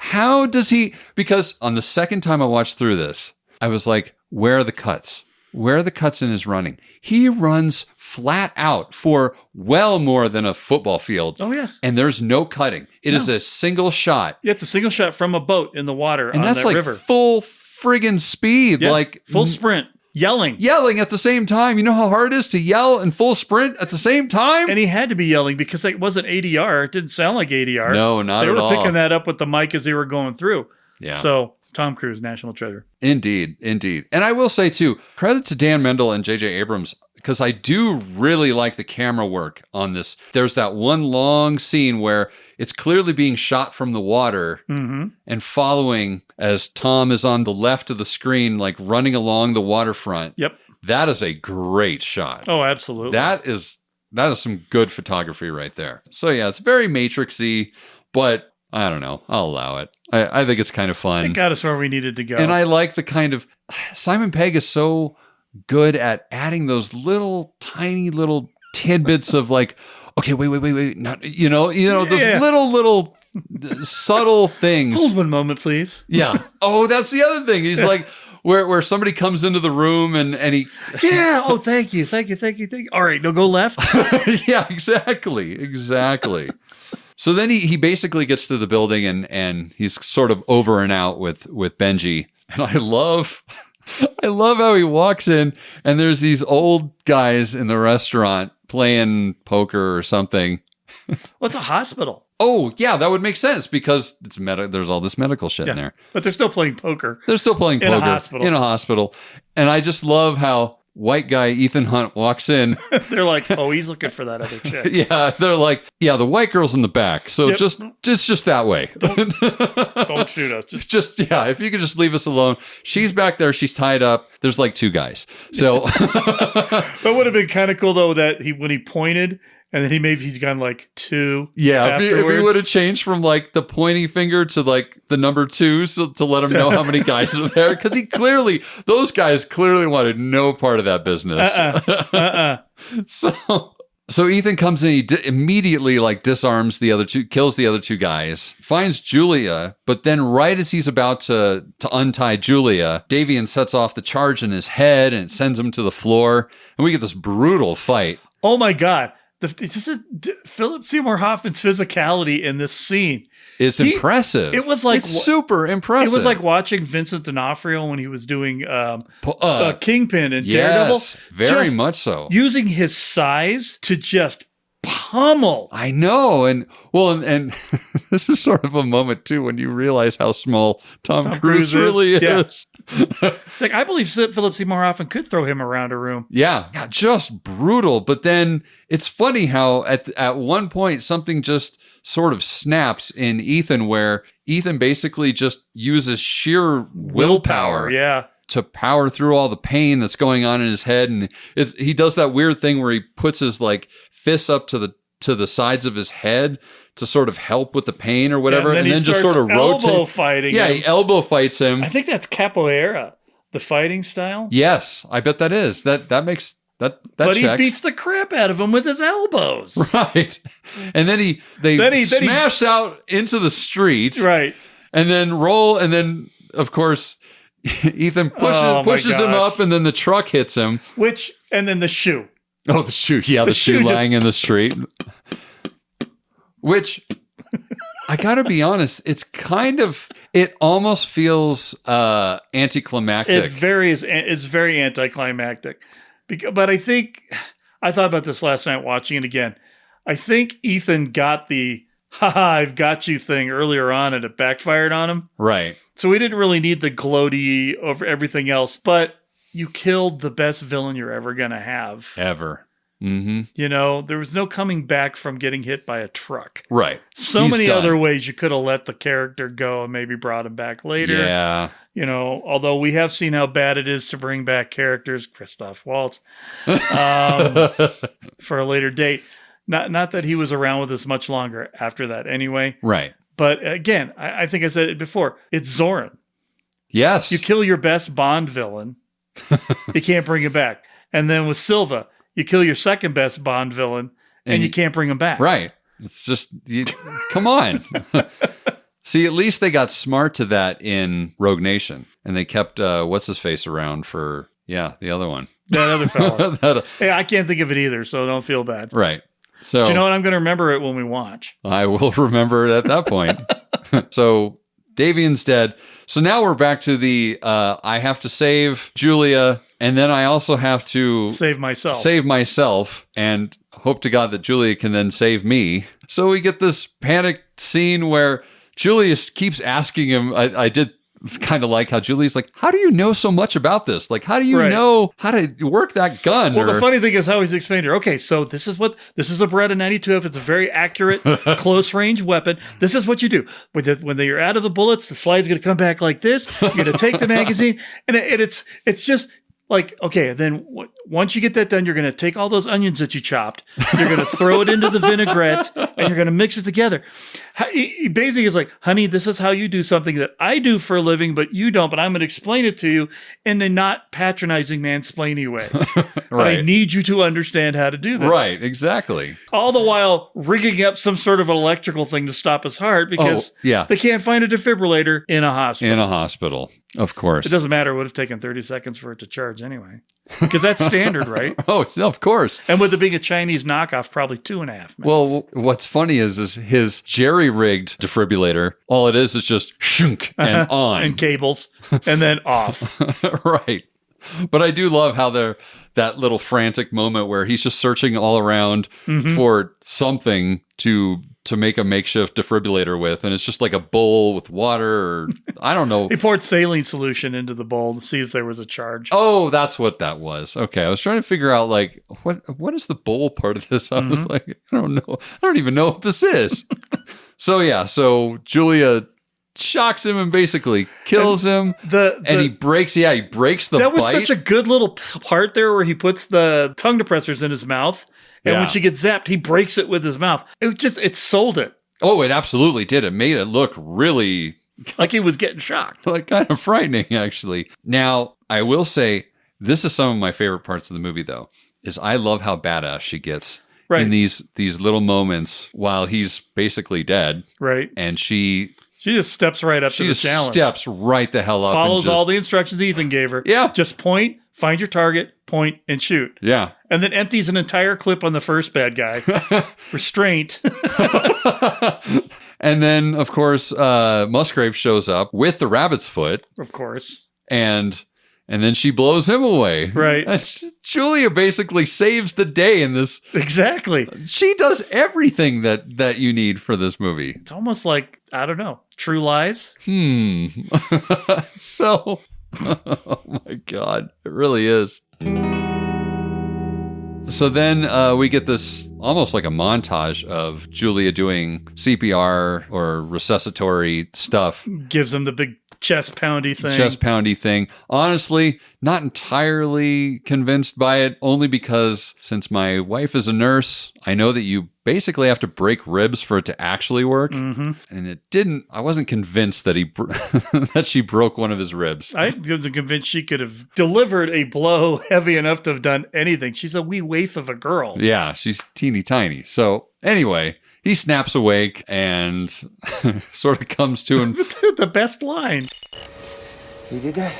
does he, because on the second time I watched through this, I was like, where are the cuts? Where are the cuts in his running? He runs flat out for well more than a football field. Oh, yeah. And there's no cutting. It is a single shot. Yeah, it's a single shot from a boat in the water And on that's that like river. full friggin' speed. Yeah, Like full sprint. Yelling. Yelling at the same time. You know how hard it is to yell in full sprint at the same time? And he had to be yelling because it wasn't ADR. It didn't sound like ADR. No, not they at were all. picking that up with the mic as they were going through. Yeah. So Tom Cruise, national treasure. Indeed. And I will say too, credit to Dan Mendel and J.J. Abrams, because I do really like the camera work on this. There's that one long scene where it's clearly being shot from the water and following as Tom is on the left of the screen, like running along the waterfront. Yep. That is a great shot. Oh, absolutely. That is some good photography right there. So yeah, it's very Matrixy, but I don't know. I'll allow it. I think it's kind of fun. It got us where we needed to go. And I like the kind of Simon Pegg is so good at adding those tiny little tidbits of like, okay, wait, not those little subtle things. Hold one moment, please. Yeah. Oh, that's the other thing. He's like where somebody comes into the room and he Yeah. Oh, thank you. All right, no, go left. yeah, exactly. So then he basically gets to the building and he's sort of over and out with Benji. And I love how he walks in and there's these old guys in the restaurant playing poker or something. Well, it's a hospital. Oh, yeah, that would make sense because it's there's all this medical shit in there. But they're still playing poker. They're still playing In a poker hospital. in a hospital. And I just love how white guy Ethan Hunt walks in. They're like, oh, he's looking for that other chick. Yeah, they're like, yeah, the white girl's in the back. So Yep. just that way. Don't shoot us. Just if you could just leave us alone. She's back there. She's tied up. There's like two guys. So That would have been kind of cool though. That when he pointed, and then he'd gone like two. yeah, if he afterwards. would have changed from like the pointy finger to like the number 2 so, to let him know how many guys are there, because those guys clearly wanted no part of that business. So Ethan comes in, he immediately like disarms the other two, kills the other two guys, finds Julia, but then right as he's about to untie Julia, Davian sets off the charge in his head and it sends him to the floor, and we get this brutal fight. Oh my God. This is Philip Seymour Hoffman's physicality in this scene. It's impressive. It was like it's super impressive. It was like watching Vincent D'Onofrio when he was doing Kingpin and Daredevil. Yes, very much so. Using his size to just pummeled. I know. And this is sort of a moment too when you realize how small Tom Cruise really is. Yeah. It's like, I believe Philip Seymour Hoffman could throw him around a room. Yeah, just brutal. But then it's funny how at one point something just sort of snaps in Ethan, where Ethan basically just uses sheer willpower. Yeah. To power through all the pain that's going on in his head. And he does that weird thing where he puts his like fists up to the sides of his head to sort of help with the pain or whatever. Yeah, and then just sort of elbow fighting him. He elbow fights him. I think that's capoeira, the fighting style. Yes, I bet that is. That makes that but checks. He beats the crap out of him with his elbows. Right. And then they smash out into the street. Right. And then roll, and then of course Ethan pushes him up, and then the truck hits him. And then the shoe. Oh, the shoe. Yeah, the shoe lying in the street. Which, I gotta be honest, it almost feels anticlimactic. It's very anticlimactic. But I thought about this last night watching it again. I think Ethan got the I've got you thing earlier on, and it backfired on him. Right. So we didn't really need the gloaty over everything else, but you killed the best villain you're ever going to have. Ever. Mm-hmm. You know, there was no coming back from getting hit by a truck. Right. So many other ways you could have let the character go and maybe brought him back later. Yeah. You know, although we have seen how bad it is to bring back characters, Christoph Waltz, for a later date. Not that he was around with us much longer after that anyway. Right. But again, I think I said it before. It's Zoran. Yes. You kill your best Bond villain, you can't bring him back. And then with Silva, you kill your second best Bond villain, and you can't bring him back. Right. It's just, come on. See, at least they got smart to that in Rogue Nation, and they kept what's-his-face around for, the other one. That other fellow. Hey, I can't think of it either, so don't feel bad. Right. So, do you know what? I'm going to remember it when we watch. I will remember it at that point. So Davian's dead. So now we're back to the I have to save Julia, and then I also have to save myself, and hope to God that Julia can then save me. So we get this panicked scene where Julia keeps asking him. I did kind of like how Julie's like, how do you know so much about this? Like, how do you know how to work that gun? Well, the funny thing is how he's explained it. Okay, so this is a Beretta 92. If it's a very accurate close range weapon, this is what you do. When you're out of the bullets, the slide's going to come back like this. You're going to take the magazine, and it's just like, okay, then once you get that done, you're going to take all those onions that you chopped, you're going to throw it into the vinaigrette, and you're going to mix it together. He basically is like, honey, this is how you do something that I do for a living, but you don't, but I'm going to explain it to you in a not patronizing mansplaining way. Right. But I need you to understand how to do this. Right, exactly. All the while rigging up some sort of electrical thing to stop his heart because they can't find a defibrillator in a hospital. In a hospital, of course. It doesn't matter. It would have taken 30 seconds for it to charge anyway. Because that's standard, right? Oh, of course. And with it being a Chinese knockoff, probably 2.5 minutes. Well, what's funny is his jerry-rigged defibrillator, all it is just shunk and on. And cables, and then off. Right. But I do love how that little frantic moment where he's just searching all around for something to make a makeshift defibrillator with, and it's just like a bowl with water, or I don't know. He poured saline solution into the bowl to see if there was a charge. Oh, that's what that was. Okay, I was trying to figure out like what is the bowl part of this? I was like, I don't know. I don't even know what this is. So Julia shocks him and basically kills him. And he breaks the That was bite. such a good little part there where he puts the tongue depressors in his mouth. And when she gets zapped, he breaks it with his mouth. It sold it. Oh, it absolutely did. It made it look really like he was getting shocked. Like kind of frightening, actually. Now, I will say, this is some of my favorite parts of the movie, though, is I love how badass she gets in these little moments while he's basically dead. Right. And she just steps right up to the challenge. She steps right the hell up. Follows all the instructions Ethan gave her. Yeah. Just point, find your target, point, and shoot. Yeah. And then empties an entire clip on the first bad guy. Restraint. And then, of course, Musgrave shows up with the rabbit's foot. Of course. And And then she blows him away. Right. And Julia basically saves the day in this. Exactly. She does everything that you need for this movie. It's almost like, I don't know, True Lies. So, oh my God, it really is. So then we get this almost like a montage of Julia doing CPR or resuscitatory stuff. Gives him the big chest poundy thing. Honestly, not entirely convinced by it, only because since my wife is a nurse, I know that you basically have to break ribs for it to actually work. Mm-hmm. And it didn't. I wasn't convinced that that she broke one of his ribs. I wasn't convinced she could have delivered a blow heavy enough to have done anything. She's a wee waif of a girl. Yeah, she's teeny tiny. So anyway, he snaps awake and sort of comes to him. The best line. You did that?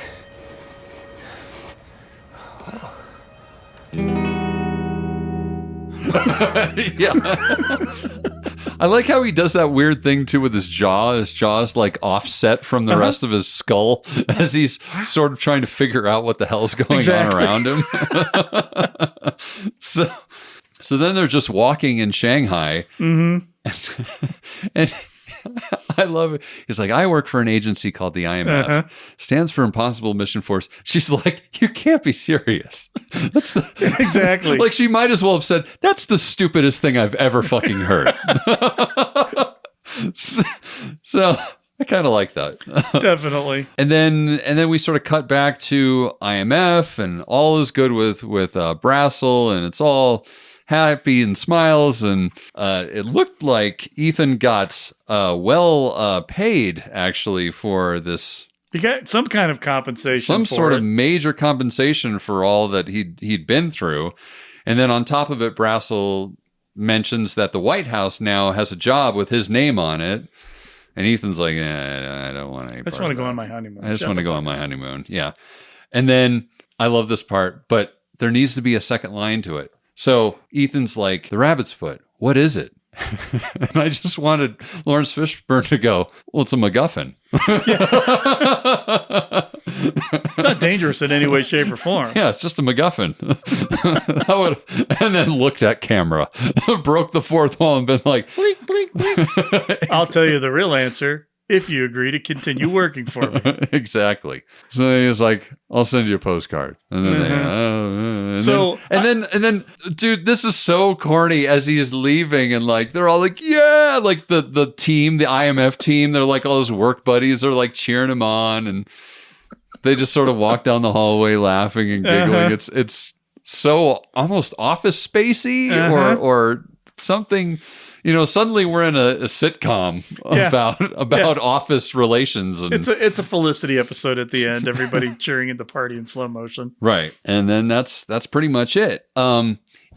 Yeah. I like how he does that weird thing too with his jaw. His jaw is like offset from the rest of his skull as he's sort of trying to figure out what the hell's going on around him. So then they're just walking in Shanghai. Mm-hmm. And I love it. He's like, I work for an agency called the IMF. Stands for Impossible Mission Force. She's like, you can't be serious. That's exactly. Like, she might as well have said, that's the stupidest thing I've ever fucking heard. So I kind of like that. Definitely. And then we sort of cut back to IMF, and all is good with Brassel, and it's all happy and smiles, and it looked like Ethan got well paid actually for this. He got some kind of compensation, some sort of major compensation for all that he'd been through. And then on top of it, Brassel mentions that the White House now has a job with his name on it. And Ethan's like, I don't want to. I just want to go on my honeymoon. I just want to go on my honeymoon. Yeah. And then I love this part, but there needs to be a second line to it. So Ethan's like, the rabbit's foot, what is it? And I just wanted Lawrence Fishburne to go, well, it's a MacGuffin. It's not dangerous in any way, shape, or form. Yeah, it's just a MacGuffin. And then looked at camera, broke the fourth wall and been like, blink, blink, blink. I'll tell you the real answer if you agree to continue working for me. Exactly. So he was like, I'll send you a postcard. And then and then dude, this is so corny as he is leaving, and like they're all like, yeah, like the team, the IMF team, they're like all his work buddies are like cheering him on, and they just sort of walk down the hallway laughing and giggling. It's so almost Office Spacey or something. You know, suddenly we're in a sitcom about office relations. And it's a Felicity episode at the end. Everybody cheering at the party in slow motion. Right. And then that's pretty much it.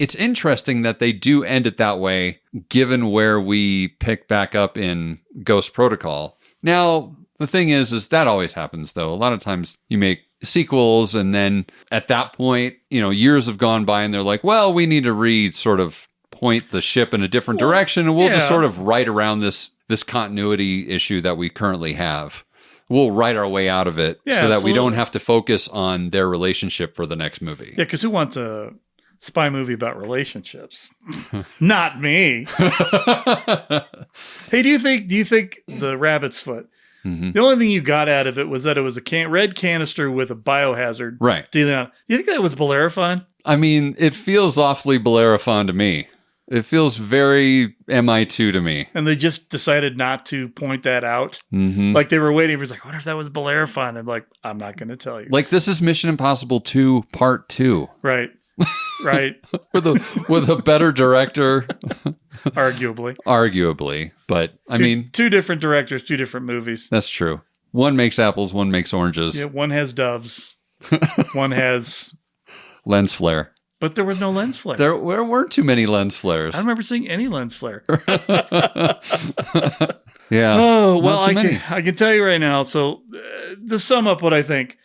It's interesting that they do end it that way, given where we pick back up in Ghost Protocol. Now, the thing is that always happens, though. A lot of times you make sequels, and then at that point, you know, years have gone by, and they're like, well, we need to sort of point the ship in a different direction, and we'll just sort of write around this continuity issue that we currently have. We'll write our way out of it so that we don't have to focus on their relationship for the next movie. Yeah, because who wants a spy movie about relationships? Not me. Hey, do you think the rabbit's foot? Mm-hmm. The only thing you got out of it was that it was a red canister with a biohazard. Right. Do you think that was Bellerophon? I mean, it feels awfully Bellerophon to me. It feels very MI2 to me. And they just decided not to point that out. Mm-hmm. Like they were waiting for, like, what if that was Bellerophon? And like, I'm not going to tell you. Like, this is Mission Impossible 2 Part 2. Right. Right. with a better director. Arguably. But I mean, two different directors, two different movies. That's true. One makes apples, one makes oranges. Yeah, one has doves. One has lens flare. But there was no lens flare. There weren't too many lens flares. I don't remember seeing any lens flare. Yeah. Oh, well, I can tell you right now. So to sum up what I think,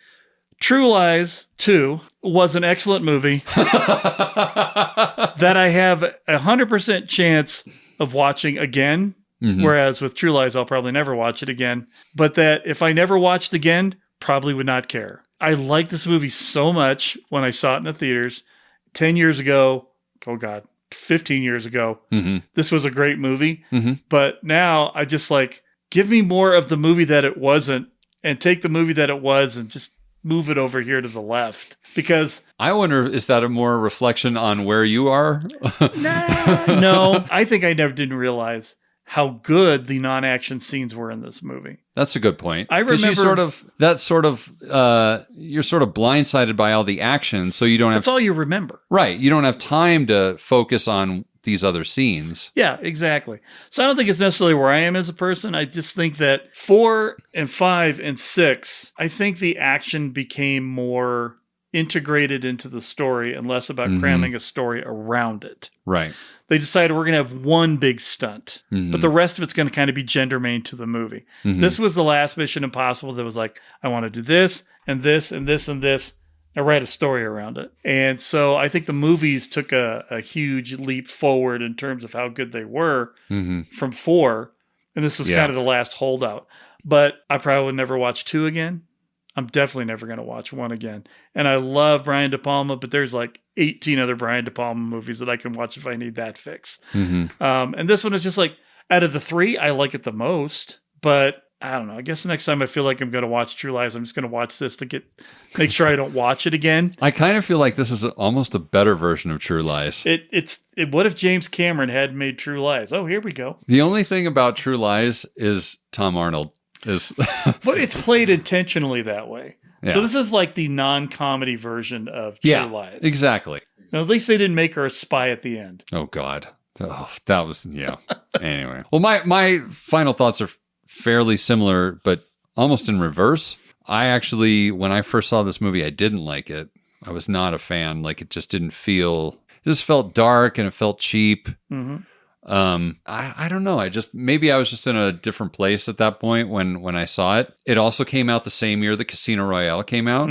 True Lies 2 was an excellent movie that I have 100% chance of watching again. Mm-hmm. Whereas with True Lies, I'll probably never watch it again. But that if I never watched again, probably would not care. I liked this movie so much when I saw it in the theaters 10 years ago. Oh God, 15 years ago. This was a great movie. But now I just like, give me more of the movie that it wasn't and take the movie that it was and just move it over here to the left. Because I wonder, is that a more reflection on where you are? no, I think I never didn't realize how good the non-action scenes were in this movie. That's a good point. I remember you're sort of blindsided by all the action, so you don't have. That's all you remember, right? You don't have time to focus on these other scenes. Yeah, exactly. So I don't think it's necessarily where I am as a person. I just think that 4 and 5 and 6, I think the action became more integrated into the story and less about cramming a story around it. Right. They decided we're going to have one big stunt, but the rest of it's going to kind of be gendermain to the movie. This was the last Mission Impossible that was like, I want to do this and this and this and this. I write a story around it. And so I think the movies took a huge leap forward in terms of how good they were from 4. And this was kind of the last holdout. But I probably would never watch 2 again. I'm definitely never going to watch 1 again. And I love Brian De Palma, but there's like 18 other Brian De Palma movies that I can watch if I need that fix. And this one is just like, out of the 3, I like it the most. But I don't know. I guess the next time I feel like I'm going to watch True Lies, I'm just going to watch this to make sure I don't watch it again. I kind of feel like this is almost a better version of True Lies. What if James Cameron had made True Lies? Oh, here we go. The only thing about True Lies is Tom Arnold is. But it's played intentionally that way. Yeah. So this is like the non-comedy version of True Lies. Exactly. Now, at least they didn't make her a spy at the end. Oh God. Oh, that was Anyway. Well, my final thoughts are fairly similar, but almost in reverse. I actually, when I first saw this movie, I didn't like it. I was not a fan. Like, it just didn't feel, it just felt dark and it felt cheap. I don't know. Maybe I was just in a different place at that point when I saw it. It also came out the same year that Casino Royale came out.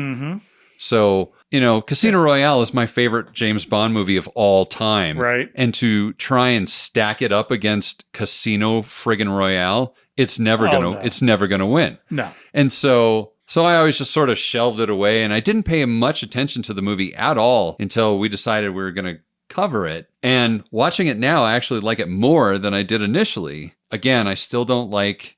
So, Casino Royale is my favorite James Bond movie of all time. Right. And to try and stack it up against Casino friggin' Royale, it's never gonna win. No. And so I always just sort of shelved it away, and I didn't pay much attention to the movie at all until we decided we were going to cover it. And watching it now, I actually like it more than I did initially. Again, I still don't like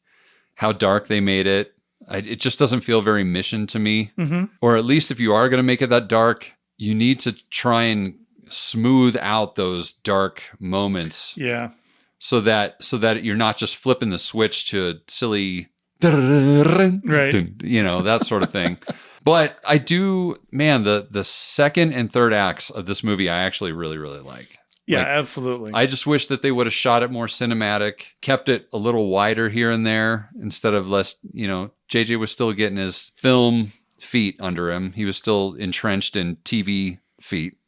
how dark they made it. It just doesn't feel very Mission to me. Or at least if you are going to make it that dark, you need to try and smooth out those dark moments. Yeah. So that you're not just flipping the switch to silly, right? That sort of thing. But I do, man, the second and third acts of this movie, I actually really, really like. Yeah, absolutely. I just wish that they would have shot it more cinematic, kept it a little wider here and there instead of less. JJ was still getting his film feet under him. He was still entrenched in TV feet.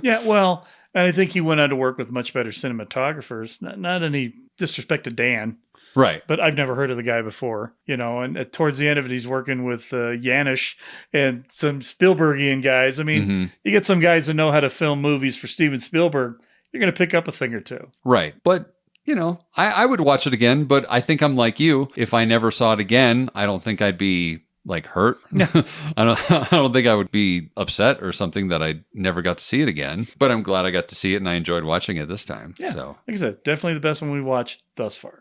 Yeah, well. And I think he went on to work with much better cinematographers. Not any disrespect to Dan. Right. But I've never heard of the guy before, and towards the end of it, he's working with Janisch and some Spielbergian guys. I mean, you get some guys that know how to film movies for Steven Spielberg, you're going to pick up a thing or two. Right. But, I would watch it again, but I think I'm like you. If I never saw it again, I don't think I'd be hurt. I don't think I would be upset or something that I never got to see it again, but I'm glad I got to see it and I enjoyed watching it this time. Yeah. So, like I said, definitely the best one we watched thus far.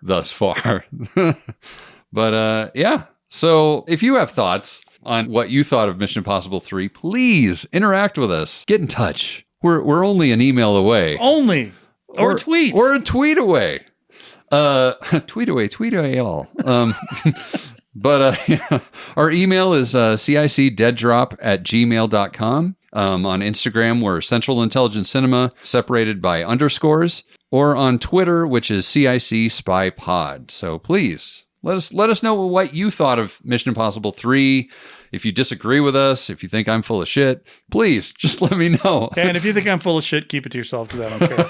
But yeah. So if you have thoughts on what you thought of Mission Impossible 3, please interact with us. Get in touch. We're only an email away. Or tweets. Or a tweet away. Tweet away all. But our email is cicdeaddrop@gmail.com. On Instagram, we're Central Intelligence Cinema, separated by underscores, or on Twitter, which is CIC Spy Pod. So please let us know what you thought of Mission Impossible 3. If you disagree with us, if you think I'm full of shit, please just let me know. And if you think I'm full of shit, keep it to yourself because I don't care.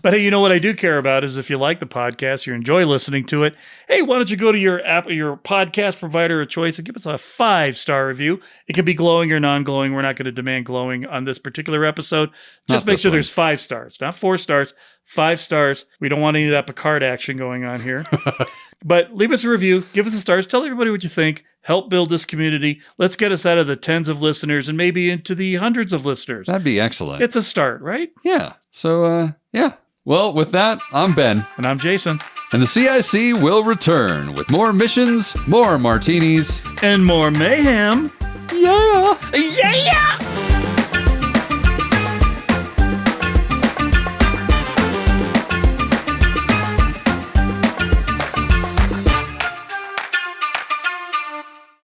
But hey, you know what I do care about is if you like the podcast, you enjoy listening to it, hey, why don't you go to your app, your podcast provider of choice and give us a 5-star review. It can be glowing or non-glowing. We're not going to demand glowing on this particular episode. Just make sure there's 5 stars, not 4 stars, 5 stars. We don't want any of that Picard action going on here. But leave us a review, give us the stars, tell everybody what you think, help build this community. Let's get us out of the tens of listeners and maybe into the hundreds of listeners. That'd be excellent. It's a start, right? Yeah. So, yeah. Well, with that, I'm Ben. And I'm Jason. And the CIC will return with more missions, more martinis, And more mayhem. Yeah. Yeah!